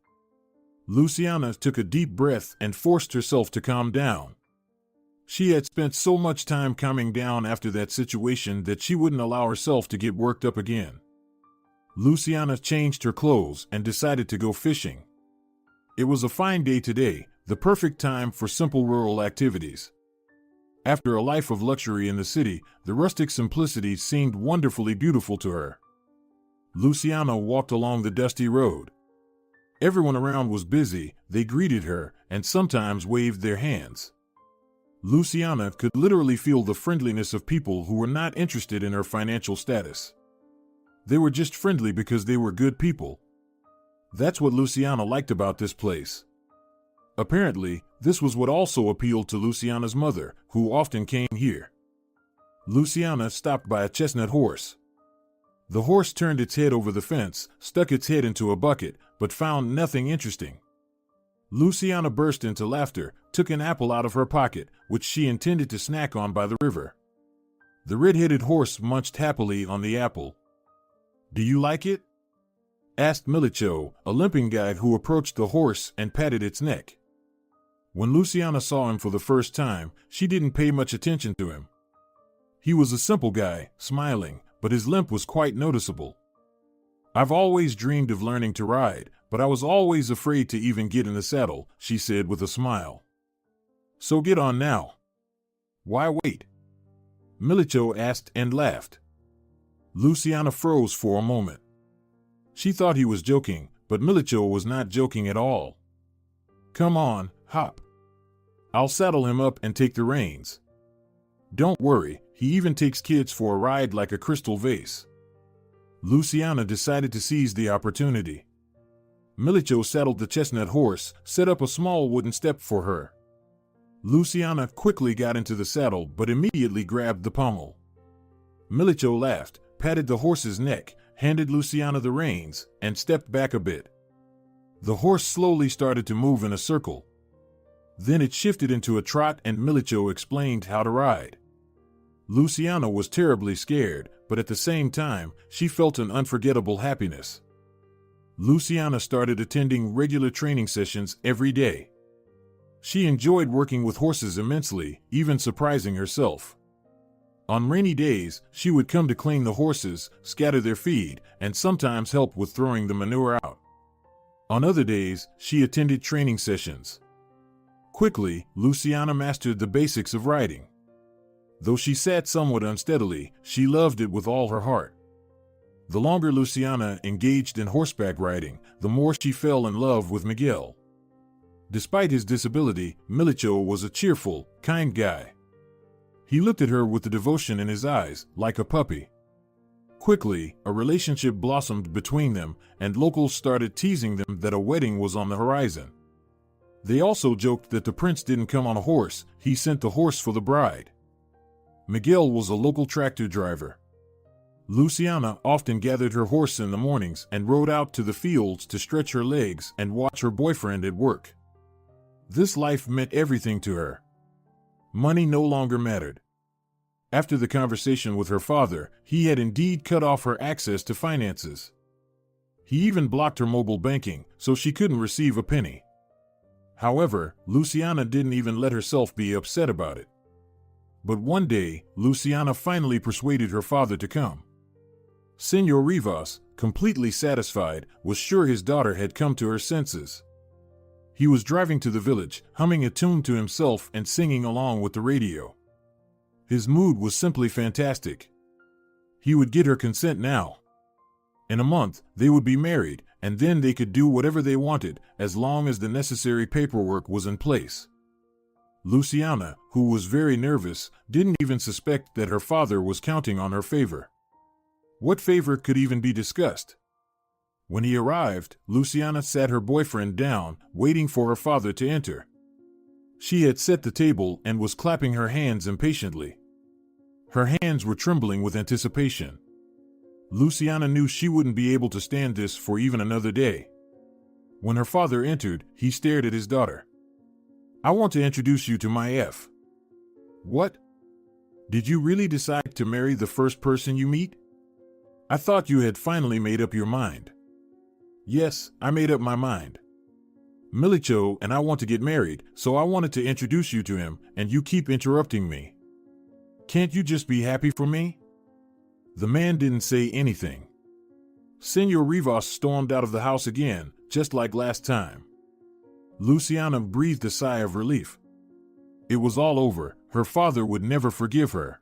Luciana took a deep breath and forced herself to calm down. She had spent so much time calming down after that situation that she wouldn't allow herself to get worked up again. Luciana changed her clothes and decided to go fishing. It was a fine day today, the perfect time for simple rural activities. After a life of luxury in the city, the rustic simplicity seemed wonderfully beautiful to her. Luciana walked along the dusty road. Everyone around was busy, they greeted her, and sometimes waved their hands. Luciana could literally feel the friendliness of people who were not interested in her financial status. They were just friendly because they were good people. That's what Luciana liked about this place. Apparently, this was what also appealed to Luciana's mother, who often came here. Luciana stopped by a chestnut horse. The horse turned its head over the fence, stuck its head into a bucket, but found nothing interesting. Luciana burst into laughter, took an apple out of her pocket, which she intended to snack on by the river. The red-headed horse munched happily on the apple. "Do you like it?" asked Milicho, a limping guide who approached the horse and patted its neck. When Luciana saw him for the first time, she didn't pay much attention to him. He was a simple guy, smiling, but his limp was quite noticeable. "I've always dreamed of learning to ride, but I was always afraid to even get in the saddle," she said with a smile. "So get on now." Why wait? Milicho asked and laughed. Luciana froze for a moment. She thought he was joking, but Milicho was not joking at all. Come on, hop. I'll saddle him up and take the reins. Don't worry, he even takes kids for a ride like a crystal vase. Luciana decided to seize the opportunity. Milicho saddled the chestnut horse, set up a small wooden step for her. Luciana quickly got into the saddle but immediately grabbed the pommel. Milicho laughed, patted the horse's neck, handed Luciana the reins, and stepped back a bit. The horse slowly started to move in a circle. Then it shifted into a trot and Milicho explained how to ride. Luciana was terribly scared, but at the same time, she felt an unforgettable happiness. Luciana started attending regular training sessions every day. She enjoyed working with horses immensely, even surprising herself. On rainy days, she would come to clean the horses, scatter their feed, and sometimes help with throwing the manure out. On other days, she attended training sessions. Quickly, Luciana mastered the basics of riding. Though she sat somewhat unsteadily, she loved it with all her heart. The longer Luciana engaged in horseback riding, the more she fell in love with Miguel. Despite his disability, Milicho was a cheerful, kind guy. He looked at her with the devotion in his eyes, like a puppy. Quickly, a relationship blossomed between them, and locals started teasing them that a wedding was on the horizon. They also joked that the prince didn't come on a horse, he sent the horse for the bride. Miguel was a local tractor driver. Luciana often gathered her horse in the mornings and rode out to the fields to stretch her legs and watch her boyfriend at work. This life meant everything to her. Money no longer mattered. After the conversation with her father, he had indeed cut off her access to finances. He even blocked her mobile banking, so she couldn't receive a penny. However, Luciana didn't even let herself be upset about it. But one day, Luciana finally persuaded her father to come. Señor Rivas, completely satisfied, was sure his daughter had come to her senses. He was driving to the village, humming a tune to himself and singing along with the radio. His mood was simply fantastic. He would get her consent now. In a month, they would be married, and then they could do whatever they wanted, as long as the necessary paperwork was in place. Luciana, who was very nervous, didn't even suspect that her father was counting on her favor. What favor could even be discussed? When he arrived, Luciana sat her boyfriend down, waiting for her father to enter. She had set the table and was clapping her hands impatiently. Her hands were trembling with anticipation. Luciana knew she wouldn't be able to stand this for even another day. When her father entered, he stared at his daughter. "I want to introduce you to my F." "What? Did you really decide to marry the first person you meet? I thought you had finally made up your mind." "Yes, I made up my mind. Milicho and I want to get married, so I wanted to introduce you to him, and you keep interrupting me. Can't you just be happy for me?" The man didn't say anything. Señor Rivas stormed out of the house again, just like last time. Luciana breathed a sigh of relief. It was all over. Her father would never forgive her.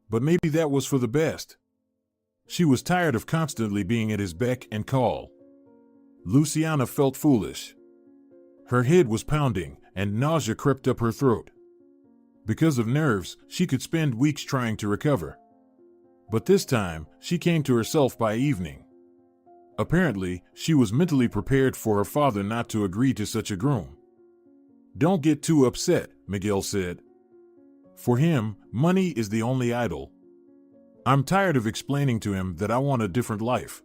But maybe that was for the best. She was tired of constantly being at his beck and call. Luciana felt foolish. Her head was pounding, and nausea crept up her throat. Because of nerves, she could spend weeks trying to recover. But this time, she came to herself by evening. Apparently, she was mentally prepared for her father not to agree to such a groom. "Don't get too upset," Miguel said. "For him, money is the only idol. I'm tired of explaining to him that I want a different life.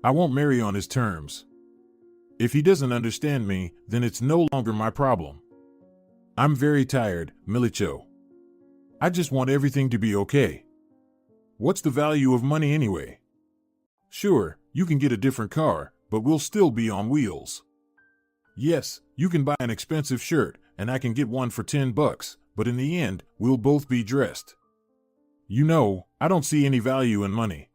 I won't marry on his terms. If he doesn't understand me, then it's no longer my problem. I'm very tired, Milicho. I just want everything to be okay. What's the value of money anyway? Sure, you can get a different car, but we'll still be on wheels. Yes, you can buy an expensive shirt, and I can get one for $10, but in the end, we'll both be dressed. You know, I don't see any value in money.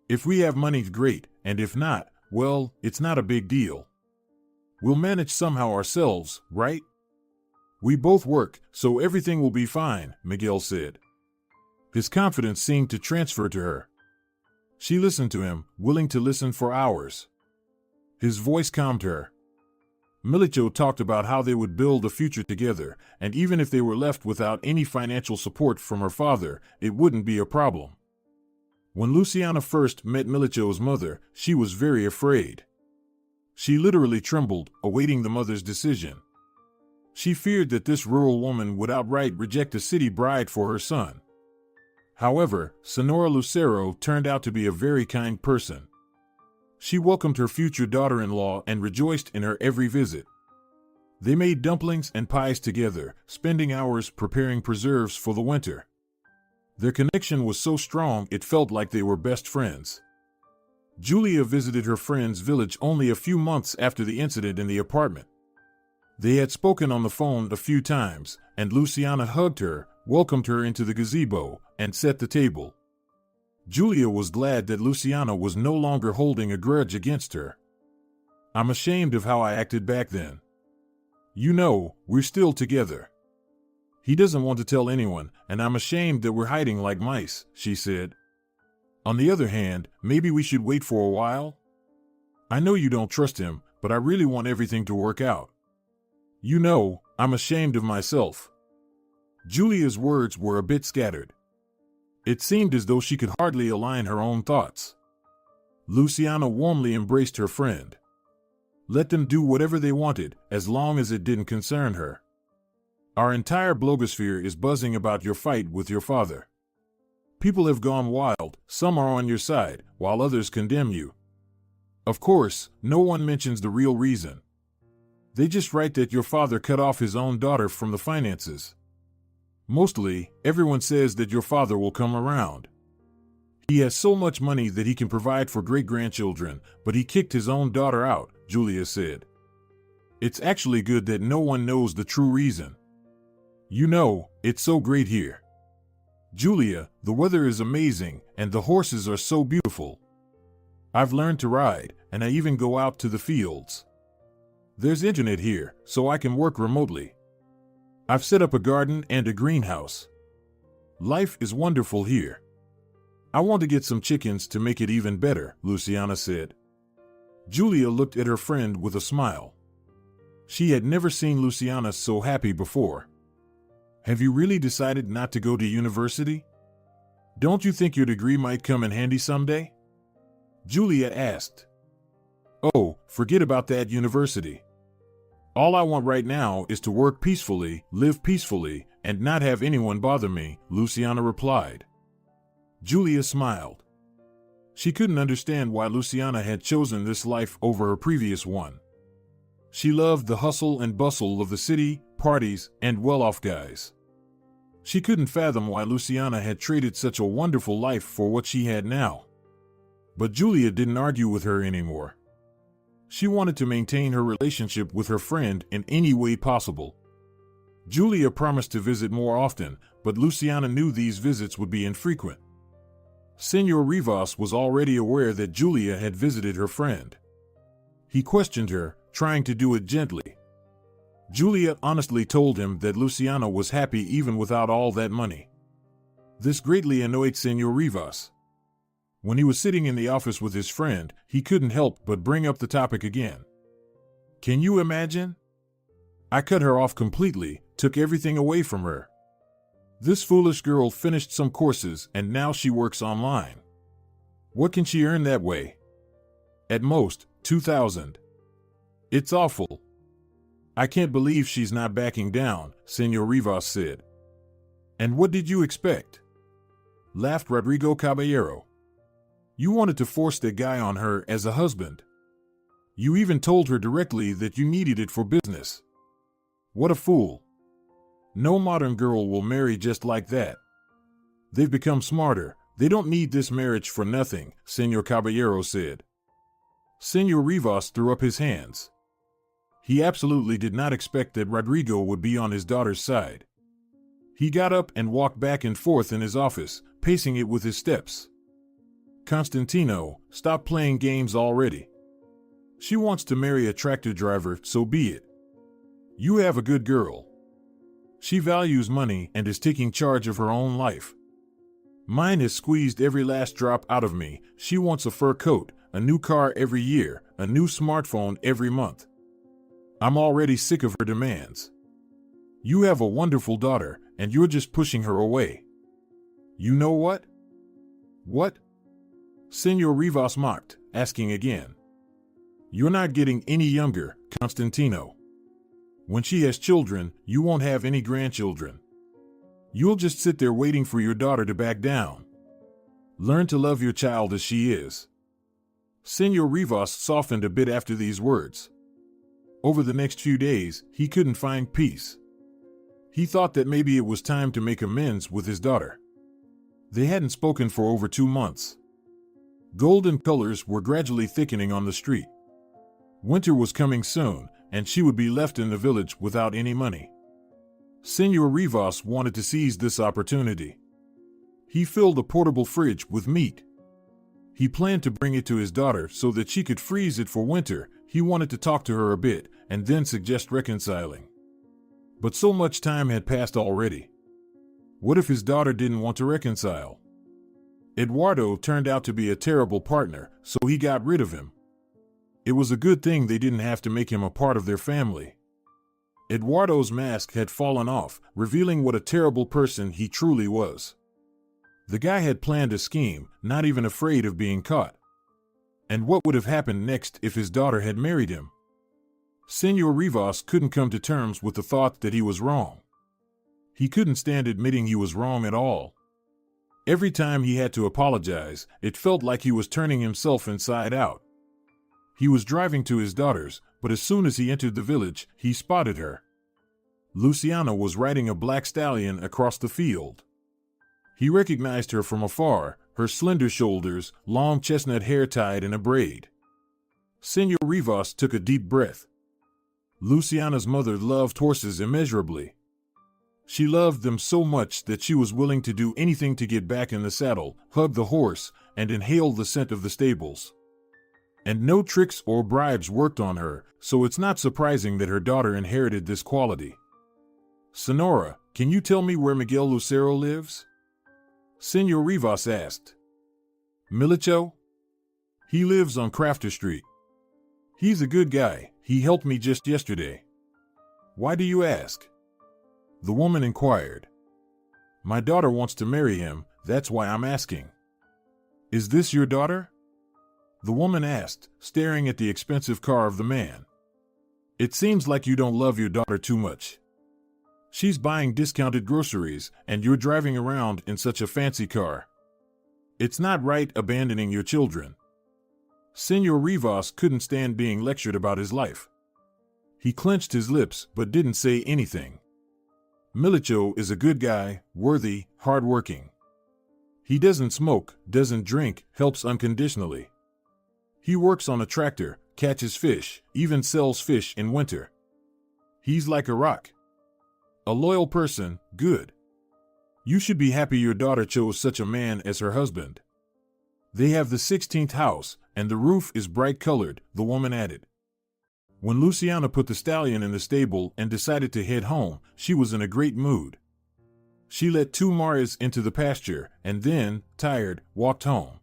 If we have money, great, and if not, well, it's not a big deal. We'll manage somehow ourselves, right? We both work, so everything will be fine, Miguel said. His confidence seemed to transfer to her. She listened to him, willing to listen for hours. His voice calmed her. Milicho talked about how they would build a future together, and even if they were left without any financial support from her father, it wouldn't be a problem. When Luciana first met Milicho's mother, she was very afraid. She literally trembled, awaiting the mother's decision. She feared that this rural woman would outright reject a city bride for her son. However, Sonora Lucero turned out to be a very kind person. She welcomed her future daughter-in-law and rejoiced in her every visit. They made dumplings and pies together, spending hours preparing preserves for the winter. Their connection was so strong it felt like they were best friends. Julia visited her friend's village only a few months after the incident in the apartment. They had spoken on the phone a few times, and Luciana hugged her, welcomed her into the gazebo, and set the table. Julia was glad that Luciana was no longer holding a grudge against her. I'm ashamed of how I acted back then. You know, we're still together. He doesn't want to tell anyone, and I'm ashamed that we're hiding like mice, she said. On the other hand, maybe we should wait for a while? I know you don't trust him, but I really want everything to work out. You know, I'm ashamed of myself. Julia's words were a bit scattered. It seemed as though she could hardly align her own thoughts. Luciana warmly embraced her friend. Let them do whatever they wanted, as long as it didn't concern her. Our entire blogosphere is buzzing about your fight with your father. People have gone wild, some are on your side, while others condemn you. Of course, no one mentions the real reason. They just write that your father cut off his own daughter from the finances. Mostly, everyone says that your father will come around. He has so much money that he can provide for great-grandchildren, but he kicked his own daughter out, Julia said. It's actually good that no one knows the true reason. You know, it's so great here. Julia, the weather is amazing, and the horses are so beautiful. I've learned to ride, and I even go out to the fields. There's internet here, so I can work remotely. I've set up a garden and a greenhouse. Life is wonderful here. I want to get some chickens to make it even better, Luciana said. Julia looked at her friend with a smile. She had never seen Luciana so happy before. Have you really decided not to go to university? Don't you think your degree might come in handy someday? Julia asked. Oh, forget about that university. All I want right now is to work peacefully, live peacefully, and not have anyone bother me, Luciana replied. Julia smiled. She couldn't understand why Luciana had chosen this life over her previous one. She loved the hustle and bustle of the city, parties, and well-off guys. She couldn't fathom why Luciana had traded such a wonderful life for what she had now. But Julia didn't argue with her anymore. She wanted to maintain her relationship with her friend in any way possible. Julia promised to visit more often, but Luciana knew these visits would be infrequent. Senor Rivas was already aware that Julia had visited her friend. He questioned her, trying to do it gently. Julia honestly told him that Luciana was happy even without all that money. This greatly annoyed Senor Rivas. When he was sitting in the office with his friend, he couldn't help but bring up the topic again. Can you imagine? I cut her off completely, took everything away from her. This foolish girl finished some courses and now she works online. What can she earn that way? At most, 2,000. It's awful. I can't believe she's not backing down, Senor Rivas said. And what did you expect? Laughed Rodrigo Caballero. You wanted to force that guy on her as a husband. You even told her directly that you needed it for business. What a fool. No modern girl will marry just like that. They've become smarter. They don't need this marriage for nothing, Senor Caballero said. Senor Rivas threw up his hands. He absolutely did not expect that Rodrigo would be on his daughter's side. He got up and walked back and forth in his office, pacing it with his steps. Constantino, stop playing games already. She wants to marry a tractor driver, so be it. You have a good girl. She values money and is taking charge of her own life. Mine has squeezed every last drop out of me. She wants a fur coat, a new car every year, a new smartphone every month. I'm already sick of her demands. You have a wonderful daughter, and you're just pushing her away. You know what? What? Senor Rivas mocked, asking again. You're not getting any younger, Constantino. When she has children, you won't have any grandchildren. You'll just sit there waiting for your daughter to back down. Learn to love your child as she is. Senor Rivas softened a bit after these words. Over the next few days, he couldn't find peace. He thought that maybe it was time to make amends with his daughter. They hadn't spoken for over 2 months. Golden colors were gradually thickening on the street. Winter was coming soon, and she would be left in the village without any money. Senor Rivas wanted to seize this opportunity. He filled a portable fridge with meat. He planned to bring it to his daughter so that she could freeze it for winter. He wanted to talk to her a bit and then suggest reconciling. But so much time had passed already. What if his daughter didn't want to reconcile? Eduardo turned out to be a terrible partner, so he got rid of him. It was a good thing they didn't have to make him a part of their family. Eduardo's mask had fallen off, revealing what a terrible person he truly was. The guy had planned a scheme, not even afraid of being caught. And what would have happened next if his daughter had married him? Senor Rivas couldn't come to terms with the thought that he was wrong. He couldn't stand admitting he was wrong at all. Every time he had to apologize, it felt like he was turning himself inside out. He was driving to his daughter's, but as soon as he entered the village, he spotted her. Luciana was riding a black stallion across the field. He recognized her from afar, her slender shoulders, long chestnut hair tied in a braid. Senor Rivas took a deep breath. Luciana's mother loved horses immeasurably. She loved them so much that she was willing to do anything to get back in the saddle, hug the horse, and inhale the scent of the stables. And no tricks or bribes worked on her, so it's not surprising that her daughter inherited this quality. Sonora, can you tell me where Miguel Lucero lives? Senor Rivas asked. Milicho? He lives on Crafter Street. He's a good guy. He helped me just yesterday. Why do you ask? The woman inquired. My daughter wants to marry him, that's why I'm asking. Is this your daughter? The woman asked, staring at the expensive car of the man. It seems like you don't love your daughter too much. She's buying discounted groceries, and you're driving around in such a fancy car. It's not right abandoning your children. Senor Rivas couldn't stand being lectured about his life. He clenched his lips but didn't say anything. Milicho is a good guy, worthy, hardworking. He doesn't smoke, doesn't drink, helps unconditionally. He works on a tractor, catches fish, even sells fish in winter. He's like a rock. A loyal person, good. You should be happy your daughter chose such a man as her husband. They have the 16th house, and the roof is bright colored, the woman added. When Luciana put the stallion in the stable and decided to head home, she was in a great mood. She let 2 mares into the pasture, and then, tired, walked home.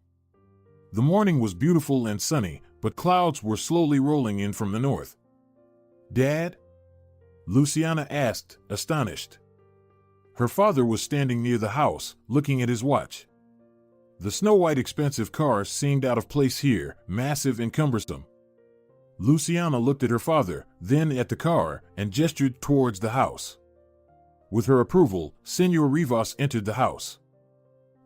The morning was beautiful and sunny, but clouds were slowly rolling in from the north. Dad? Luciana asked, astonished. Her father was standing near the house, looking at his watch. The snow-white expensive car seemed out of place here, massive and cumbersome. Luciana looked at her father, then at the car, and gestured towards the house. With her approval, Senor Rivas entered the house.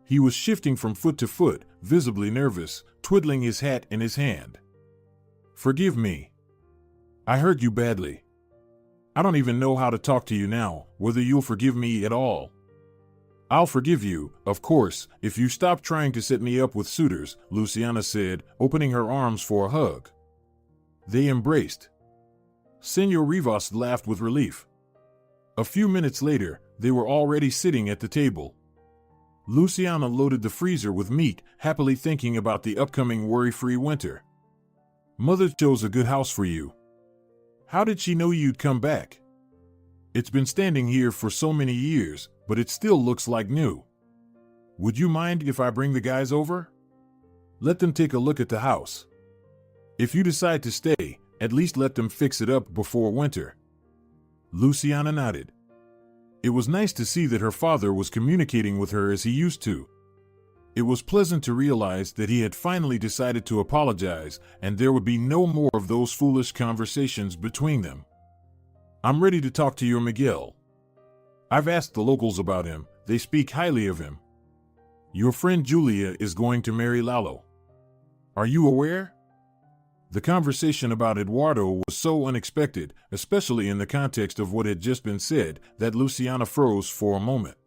He was shifting from foot to foot, visibly nervous, twiddling his hat in his hand. Forgive me. I hurt you badly. I don't even know how to talk to you now, whether you'll forgive me at all. I'll forgive you, of course, if you stop trying to set me up with suitors, Luciana said, opening her arms for a hug. They embraced. Senor Rivas laughed with relief. A few minutes later, they were already sitting at the table. Luciana loaded the freezer with meat, happily thinking about the upcoming worry-free winter. Mother chose a good house for you. How did she know you'd come back? It's been standing here for so many years, but it still looks like new. Would you mind if I bring the guys over? Let them take a look at the house. If you decide to stay, at least let them fix it up before winter." Luciana nodded. It was nice to see that her father was communicating with her as he used to. It was pleasant to realize that he had finally decided to apologize, and there would be no more of those foolish conversations between them. "I'm ready to talk to your Miguel. I've asked the locals about him. They speak highly of him. Your friend Julia is going to marry Lalo. Are you aware?" The conversation about Eduardo was so unexpected, especially in the context of what had just been said, that Luciana froze for a moment.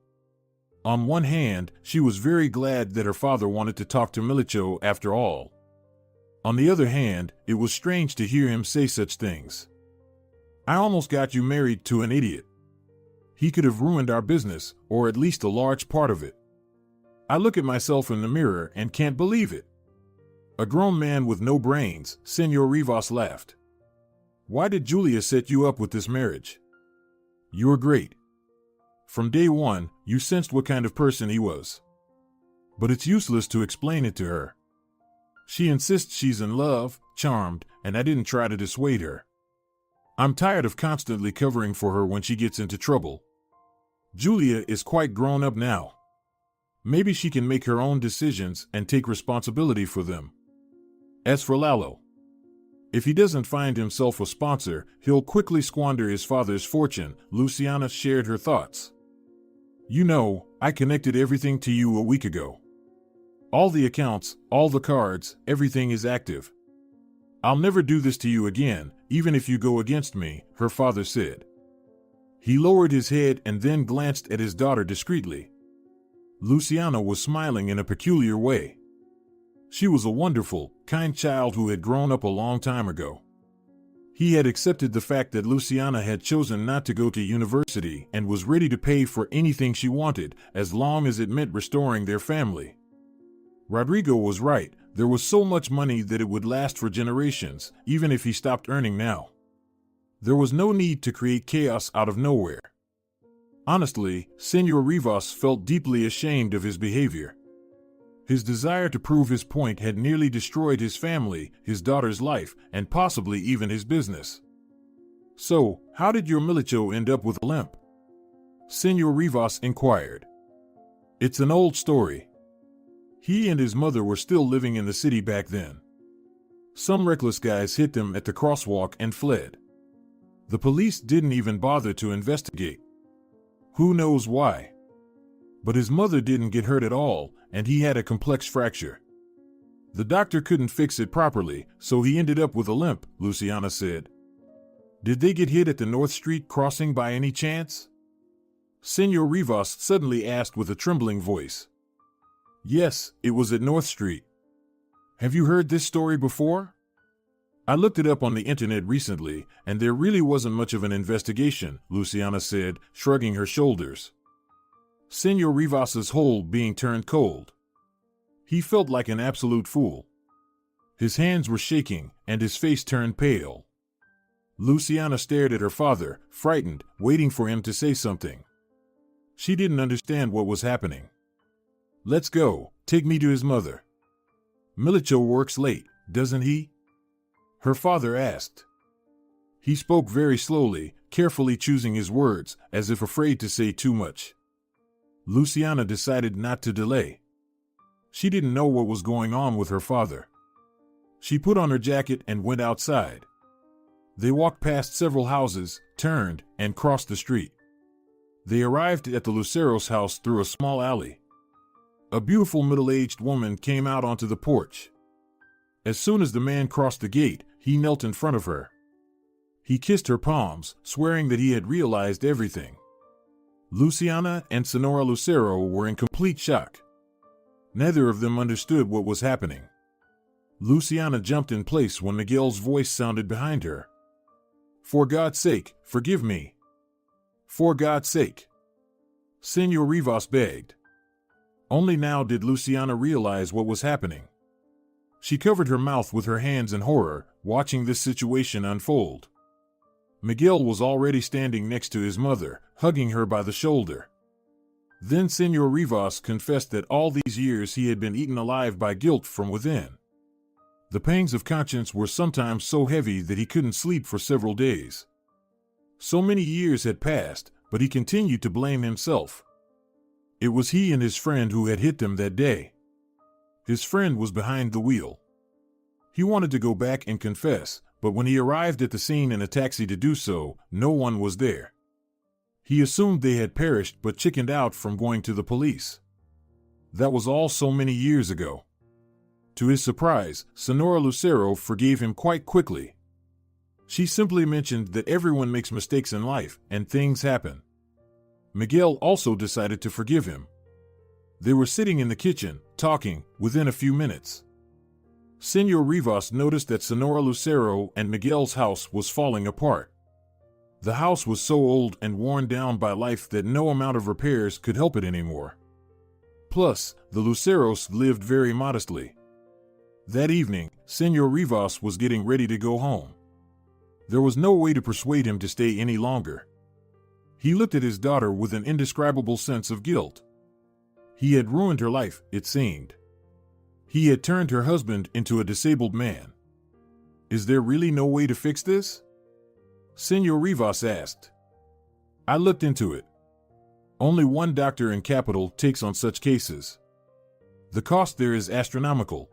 On one hand, she was very glad that her father wanted to talk to Milicho after all. On the other hand, it was strange to hear him say such things. "I almost got you married to an idiot. He could have ruined our business, or at least a large part of it. I look at myself in the mirror and can't believe it." A grown man with no brains, Senor Rivas laughed. "Why did Julia set you up with this marriage? You're great. From day one, you sensed what kind of person he was. But it's useless to explain it to her. She insists she's in love, charmed, and I didn't try to dissuade her. I'm tired of constantly covering for her when she gets into trouble. Julia is quite grown up now. Maybe she can make her own decisions and take responsibility for them. As for Lalo, if he doesn't find himself a sponsor, he'll quickly squander his father's fortune." Luciana shared her thoughts. "You know, I connected everything to you a week ago. All the accounts, all the cards, everything is active. I'll never do this to you again, even if you go against me," her father said. He lowered his head and then glanced at his daughter discreetly. Luciana was smiling in a peculiar way. She was a wonderful, kind child who had grown up a long time ago. He had accepted the fact that Luciana had chosen not to go to university and was ready to pay for anything she wanted, as long as it meant restoring their family. Rodrigo was right. There was so much money that it would last for generations, even if he stopped earning now. There was no need to create chaos out of nowhere. Honestly, Senor Rivas felt deeply ashamed of his behavior. His desire to prove his point had nearly destroyed his family, his daughter's life, and possibly even his business. "So, how did your Milicho end up with a limp?" Senor Rivas inquired. "It's an old story. He and his mother were still living in the city back then. Some reckless guys hit them at the crosswalk and fled. The police didn't even bother to investigate. Who knows why? But his mother didn't get hurt at all, and he had a complex fracture. The doctor couldn't fix it properly, so he ended up with a limp," Luciana said. "Did they get hit at the North Street crossing by any chance?" Senor Rivas suddenly asked with a trembling voice. "Yes, it was at North Street. Have you heard this story before? I looked it up on the internet recently, and there really wasn't much of an investigation," Luciana said, shrugging her shoulders. Senor Rivas's whole being turned cold. He felt like an absolute fool. His hands were shaking, and his face turned pale. Luciana stared at her father, frightened, waiting for him to say something. She didn't understand what was happening. "Let's go, take me to his mother." "Milicho works late, doesn't he?" her father asked. He spoke very slowly, carefully choosing his words, as if afraid to say too much. Luciana decided not to delay. She didn't know what was going on with her father. She put on her jacket and went outside. They walked past several houses, turned, and crossed the street. They arrived at the Lucero's house through a small alley. A beautiful middle-aged woman came out onto the porch. As soon as the man crossed the gate, he knelt in front of her. He kissed her palms, swearing that he had realized everything. Luciana and Senora Lucero were in complete shock. Neither of them understood what was happening. Luciana jumped in place when Miguel's voice sounded behind her. "For God's sake, forgive me. For God's sake." Senor Rivas begged. Only now did Luciana realize what was happening. She covered her mouth with her hands in horror, watching this situation unfold. Miguel was already standing next to his mother, hugging her by the shoulder. Then Senor Rivas confessed that all these years he had been eaten alive by guilt from within. The pangs of conscience were sometimes so heavy that he couldn't sleep for several days. So many years had passed, but he continued to blame himself. It was he and his friend who had hit them that day. His friend was behind the wheel. He wanted to go back and confess, but when he arrived at the scene in a taxi to do so, no one was there. He assumed they had perished but chickened out from going to the police. That was all so many years ago. To his surprise, Senora Lucero forgave him quite quickly. She simply mentioned that everyone makes mistakes in life, and things happen. Miguel also decided to forgive him. They were sitting in the kitchen, talking, within a few minutes. Senor Rivas noticed that Senora Lucero and Miguel's house was falling apart. The house was so old and worn down by life that no amount of repairs could help it anymore. Plus, the Luceros lived very modestly. That evening, Senor Rivas was getting ready to go home. There was no way to persuade him to stay any longer. He looked at his daughter with an indescribable sense of guilt. He had ruined her life, it seemed. He had turned her husband into a disabled man. Is there really no way to fix this? Senor Rivas asked. I looked into it. Only one doctor in Capital takes on such cases. The cost there is astronomical.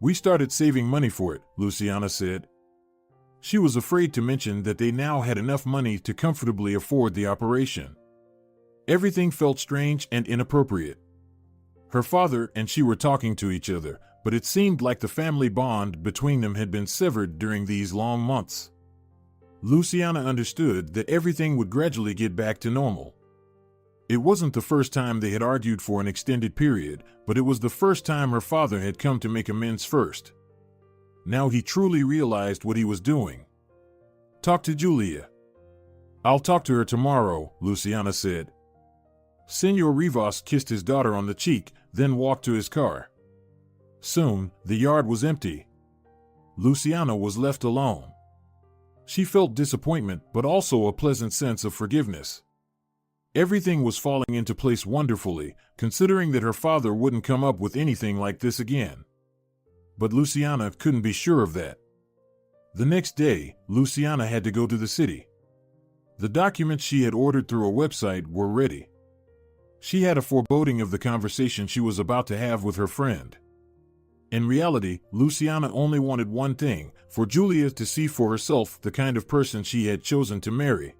We started saving money for it, Luciana said. She was afraid to mention that they now had enough money to comfortably afford the operation. Everything felt strange and inappropriate. Her father and she were talking to each other, but it seemed like the family bond between them had been severed during these long months. Luciana understood that everything would gradually get back to normal. It wasn't the first time they had argued for an extended period, but it was the first time her father had come to make amends first. Now he truly realized what he was doing. Talk to Julia. I'll talk to her tomorrow, Luciana said. Senor Rivas kissed his daughter on the cheek, then walked to his car. Soon, the yard was empty. Luciana was left alone. She felt disappointment, but also a pleasant sense of forgiveness. Everything was falling into place wonderfully, considering that her father wouldn't come up with anything like this again. But Luciana couldn't be sure of that. The next day, Luciana had to go to the city. The documents she had ordered through a website were ready. She had a foreboding of the conversation she was about to have with her friend. In reality, Luciana only wanted one thing, for Julia to see for herself the kind of person she had chosen to marry.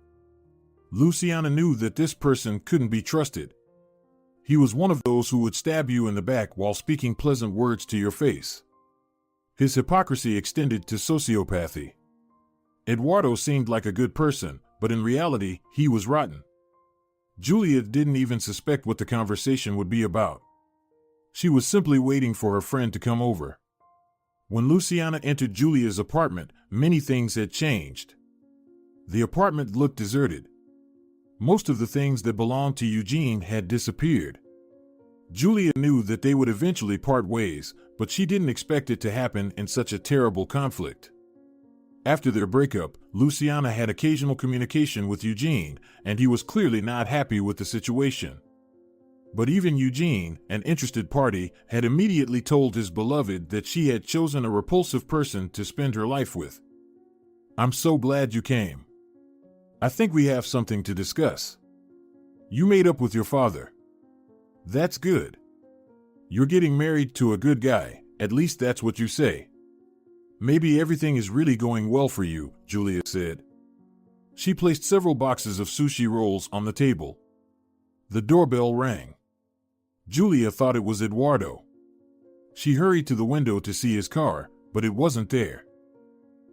Luciana knew that this person couldn't be trusted. He was one of those who would stab you in the back while speaking pleasant words to your face. His hypocrisy extended to sociopathy. Eduardo seemed like a good person, but in reality, he was rotten. Julia didn't even suspect what the conversation would be about. She was simply waiting for her friend to come over. When Luciana entered Julia's apartment, many things had changed. The apartment looked deserted. Most of the things that belonged to Eugene had disappeared. Julia knew that they would eventually part ways, but she didn't expect it to happen in such a terrible conflict. After their breakup, Luciana had occasional communication with Eugene, and he was clearly not happy with the situation. But even Eugene, an interested party, had immediately told his beloved that she had chosen a repulsive person to spend her life with. I'm so glad you came. I think we have something to discuss. You made up with your father. That's good. You're getting married to a good guy, at least that's what you say. Maybe everything is really going well for you, Julia said. She placed several boxes of sushi rolls on the table. The doorbell rang. Julia thought it was Eduardo. She hurried to the window to see his car, but it wasn't there.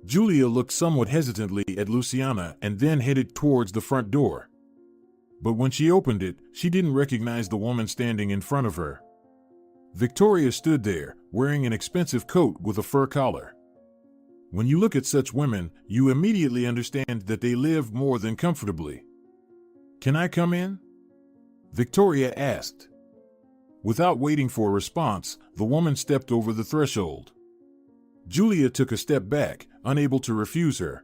Julia looked somewhat hesitantly at Luciana and then headed towards the front door. But when she opened it, she didn't recognize the woman standing in front of her. Victoria stood there, wearing an expensive coat with a fur collar. When you look at such women, you immediately understand that they live more than comfortably. Can I come in? Victoria asked. Without waiting for a response, the woman stepped over the threshold. Julia took a step back, unable to refuse her.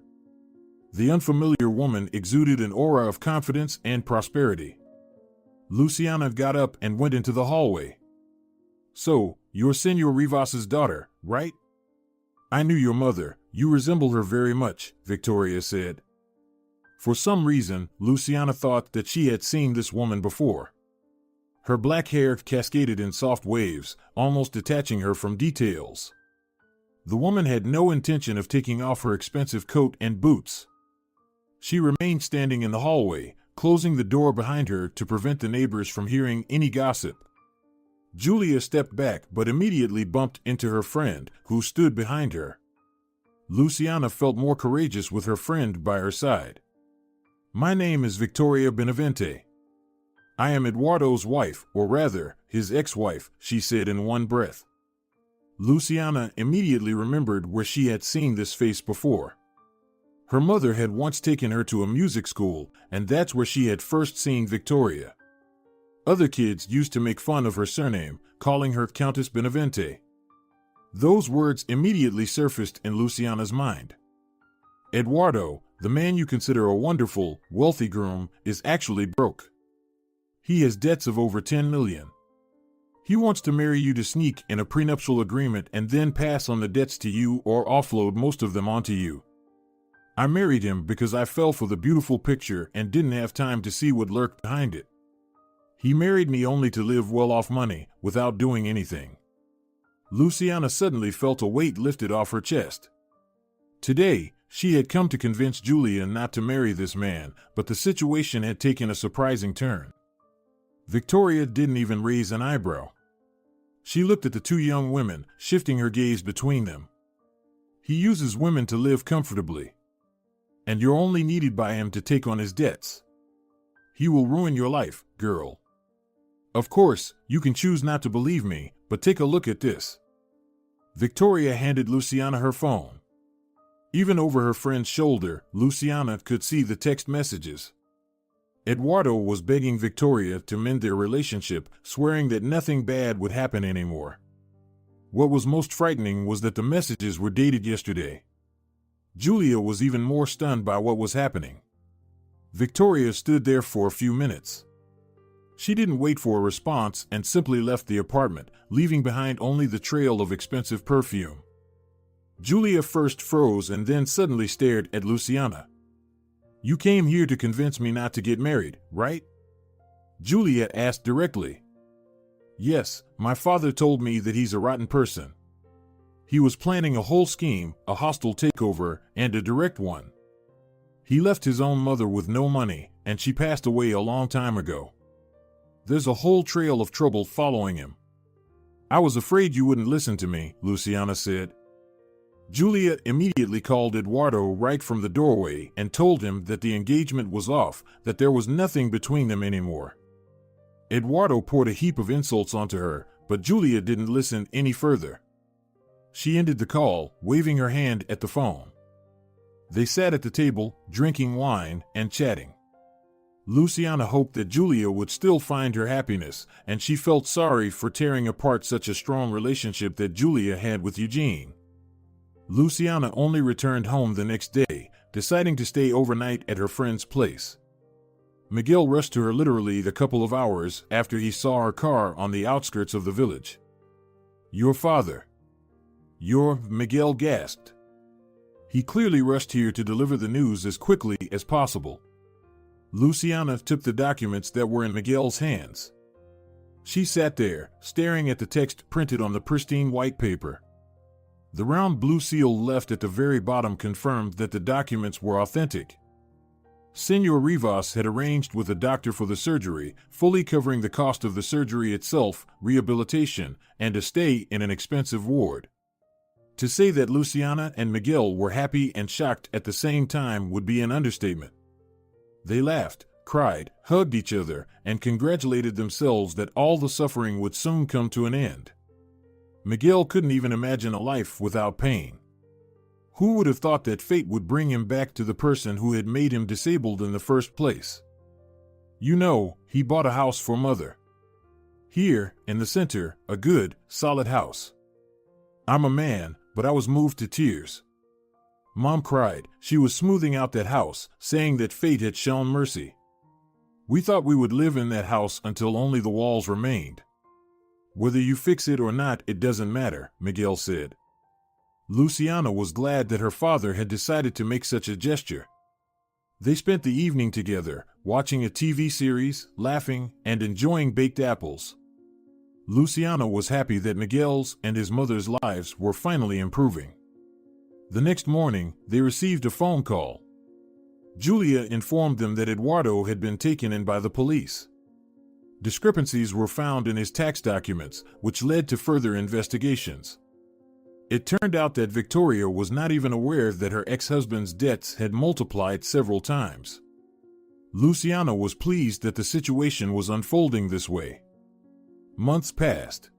The unfamiliar woman exuded an aura of confidence and prosperity. Luciana got up and went into the hallway. "So, you're Senor Rivas's daughter, right?" "I knew your mother. You resemble her very much," Victoria said. For some reason, Luciana thought that she had seen this woman before. Her black hair cascaded in soft waves, almost detaching her from details. The woman had no intention of taking off her expensive coat and boots. She remained standing in the hallway, closing the door behind her to prevent the neighbors from hearing any gossip. Julia stepped back but immediately bumped into her friend, who stood behind her. Luciana felt more courageous with her friend by her side. "My name is Victoria Benavente. I am Eduardo's wife, or rather, his ex-wife," she said in one breath. Luciana immediately remembered where she had seen this face before. Her mother had once taken her to a music school, and that's where she had first seen Victoria. Other kids used to make fun of her surname, calling her Countess Benavente. Those words immediately surfaced in Luciana's mind. Eduardo, the man you consider a wonderful, wealthy groom, is actually broke. He has debts of over 10 million. He wants to marry you to sneak in a prenuptial agreement and then pass on the debts to you or offload most of them onto you. I married him because I fell for the beautiful picture and didn't have time to see what lurked behind it. He married me only to live well off money, without doing anything." Luciana suddenly felt a weight lifted off her chest. Today, she had come to convince Julia not to marry this man, but the situation had taken a surprising turn. Victoria didn't even raise an eyebrow. She looked at the two young women, shifting her gaze between them. "He uses women to live comfortably. And you're only needed by him to take on his debts. He will ruin your life, girl. Of course, you can choose not to believe me, but take a look at this." Victoria handed Luciana her phone. Even over her friend's shoulder, Luciana could see the text messages. Eduardo was begging Victoria to mend their relationship, swearing that nothing bad would happen anymore. What was most frightening was that the messages were dated yesterday. Julia was even more stunned by what was happening. Victoria stood there for a few minutes. She didn't wait for a response and simply left the apartment, leaving behind only the trail of expensive perfume. Julia first froze and then suddenly stared at Luciana. "You came here to convince me not to get married, right?" Julia asked directly. "Yes, my father told me that he's a rotten person. He was planning a whole scheme, a hostile takeover, and a direct one. He left his own mother with no money, and she passed away a long time ago. There's a whole trail of trouble following him. I was afraid you wouldn't listen to me," Luciana said. Julia immediately called Eduardo right from the doorway and told him that the engagement was off, that there was nothing between them anymore. Eduardo poured a heap of insults onto her, but Julia didn't listen any further. She ended the call, waving her hand at the phone. They sat at the table, drinking wine and chatting. Luciana hoped that Julia would still find her happiness, and she felt sorry for tearing apart such a strong relationship that Julia had with Eugene. Luciana only returned home the next day, deciding to stay overnight at her friend's place. Miguel rushed to her literally a couple of hours after he saw her car on the outskirts of the village. "Your father." Miguel gasped. He clearly rushed here to deliver the news as quickly as possible. Luciana took the documents that were in Miguel's hands. She sat there, staring at the text printed on the pristine white paper. The round blue seal left at the very bottom confirmed that the documents were authentic. Senor Rivas had arranged with a doctor for the surgery, fully covering the cost of the surgery itself, rehabilitation, and a stay in an expensive ward. To say that Luciana and Miguel were happy and shocked at the same time would be an understatement. They laughed, cried, hugged each other, and congratulated themselves that all the suffering would soon come to an end. Miguel couldn't even imagine a life without pain. Who would have thought that fate would bring him back to the person who had made him disabled in the first place? You know, he bought a house for Mother. Here, in the center, a good, solid house. I'm a man, but I was moved to tears. Mom cried. She was smoothing out that house, saying that fate had shown mercy. We thought we would live in that house until only the walls remained. Whether you fix it or not, it doesn't matter, Miguel said. Luciana was glad that her father had decided to make such a gesture. They spent the evening together, watching a TV series, laughing, and enjoying baked apples. Luciana was happy that Miguel's and his mother's lives were finally improving. The next morning, they received a phone call. Julia informed them that Eduardo had been taken in by the police. Discrepancies were found in his tax documents, which led to further investigations. It turned out that Victoria was not even aware that her ex-husband's debts had multiplied several times. Luciana was pleased that the situation was unfolding this way. Months passed.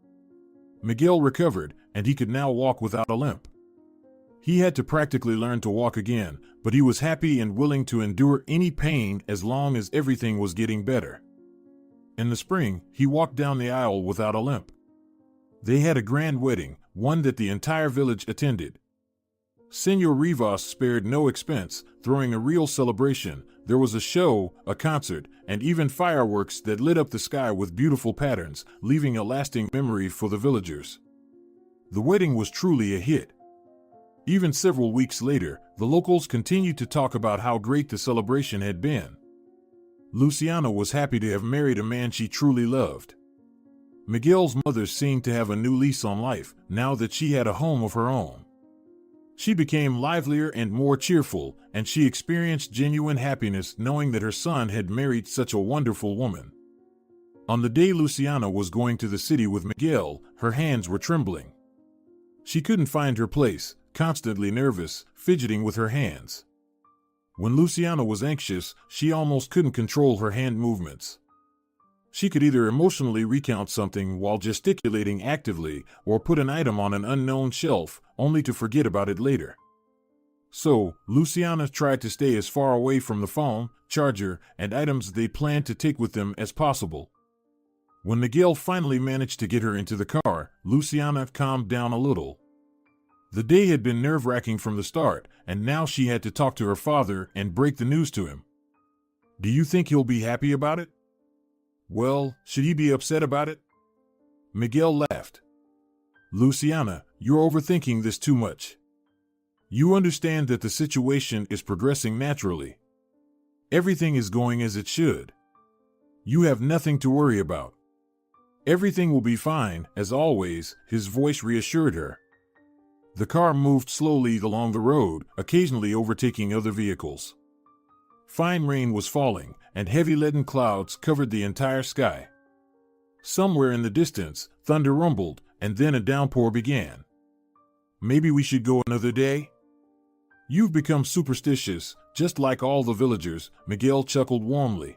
Miguel recovered, and he could now walk without a limp. He had to practically learn to walk again, but he was happy and willing to endure any pain as long as everything was getting better. In the spring, he walked down the aisle without a limp. They had a grand wedding, one that the entire village attended. Senor Rivas spared no expense, throwing a real celebration. There was a show, a concert, and even fireworks that lit up the sky with beautiful patterns, leaving a lasting memory for the villagers. The wedding was truly a hit. Even several weeks later, the locals continued to talk about how great the celebration had been. Luciana was happy to have married a man she truly loved. Miguel's mother seemed to have a new lease on life, now that she had a home of her own. She became livelier and more cheerful, and she experienced genuine happiness knowing that her son had married such a wonderful woman. On the day Luciana was going to the city with Miguel, her hands were trembling. She couldn't find her place, constantly nervous, fidgeting with her hands. When Luciana was anxious, she almost couldn't control her hand movements. She could either emotionally recount something while gesticulating actively or put an item on an unknown shelf, only to forget about it later. So, Luciana tried to stay as far away from the phone, charger, and items they planned to take with them as possible. When Miguel finally managed to get her into the car, Luciana calmed down a little. The day had been nerve-wracking from the start, and now she had to talk to her father and break the news to him. Do you think he'll be happy about it? Well, should he be upset about it? Miguel laughed. Luciana, you're overthinking this too much. You understand that the situation is progressing naturally. Everything is going as it should. You have nothing to worry about. Everything will be fine, as always, his voice reassured her. The car moved slowly along the road, occasionally overtaking other vehicles. Fine rain was falling, and heavy leaden clouds covered the entire sky. Somewhere in the distance, thunder rumbled, and then a downpour began. Maybe we should go another day? You've become superstitious, just like all the villagers, Miguel chuckled warmly.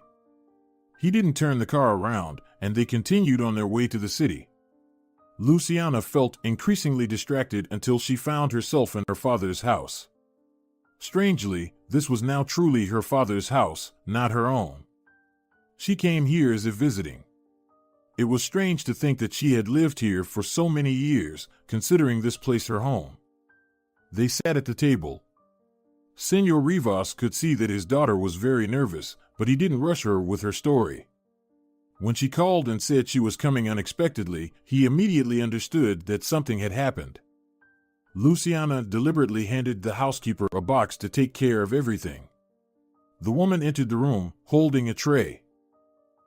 He didn't turn the car around, and they continued on their way to the city. Luciana felt increasingly distracted until she found herself in her father's house. Strangely, this was now truly her father's house, not her own. She came here as if visiting. It was strange to think that she had lived here for so many years, considering this place her home. They sat at the table. Senor Rivas could see that his daughter was very nervous, but he didn't rush her with her story. When she called and said she was coming unexpectedly, he immediately understood that something had happened. Luciana deliberately handed the housekeeper a box to take care of everything. The woman entered the room, holding a tray.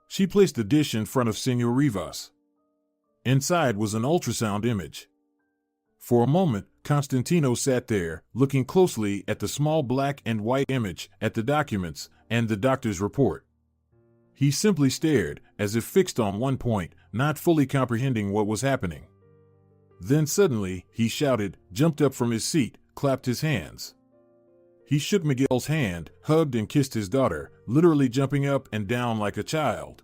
She placed the dish in front of Senor Rivas. Inside was an ultrasound image. For a moment, Constantino sat there, looking closely at the small black and white image, at the documents, and the doctor's report. He simply stared, as if fixed on one point, not fully comprehending what was happening. Then suddenly, he shouted, jumped up from his seat, clapped his hands. He shook Miguel's hand, hugged and kissed his daughter, literally jumping up and down like a child.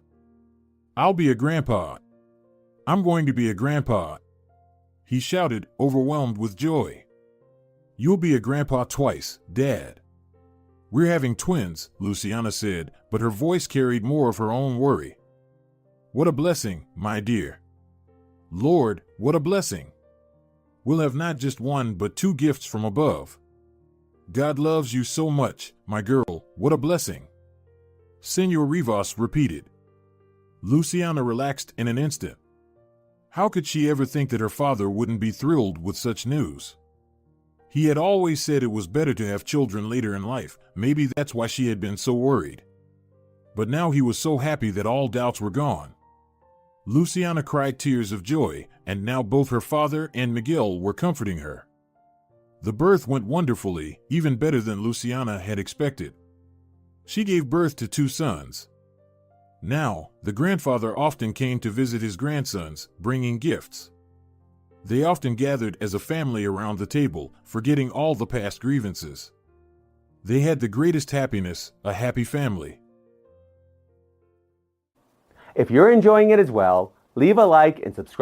I'll be a grandpa. I'm going to be a grandpa. He shouted, overwhelmed with joy. You'll be a grandpa twice, Dad. We're having twins, Luciana said, but her voice carried more of her own worry. What a blessing, my dear. Lord, what a blessing. We'll have not just one but two gifts from above. God loves you so much, my girl, what a blessing. Senor Rivas repeated. Luciana relaxed in an instant. How could she ever think that her father wouldn't be thrilled with such news? He had always said it was better to have children later in life. Maybe that's why she had been so worried. But now he was so happy that all doubts were gone. Luciana cried tears of joy, and now both her father and Miguel were comforting her. The birth went wonderfully, even better than Luciana had expected. She gave birth to 2 sons. Now, the grandfather often came to visit his grandsons, bringing gifts. They often gathered as a family around the table, forgetting all the past grievances. They had the greatest happiness, a happy family. If you're enjoying it as well, leave a like and subscribe.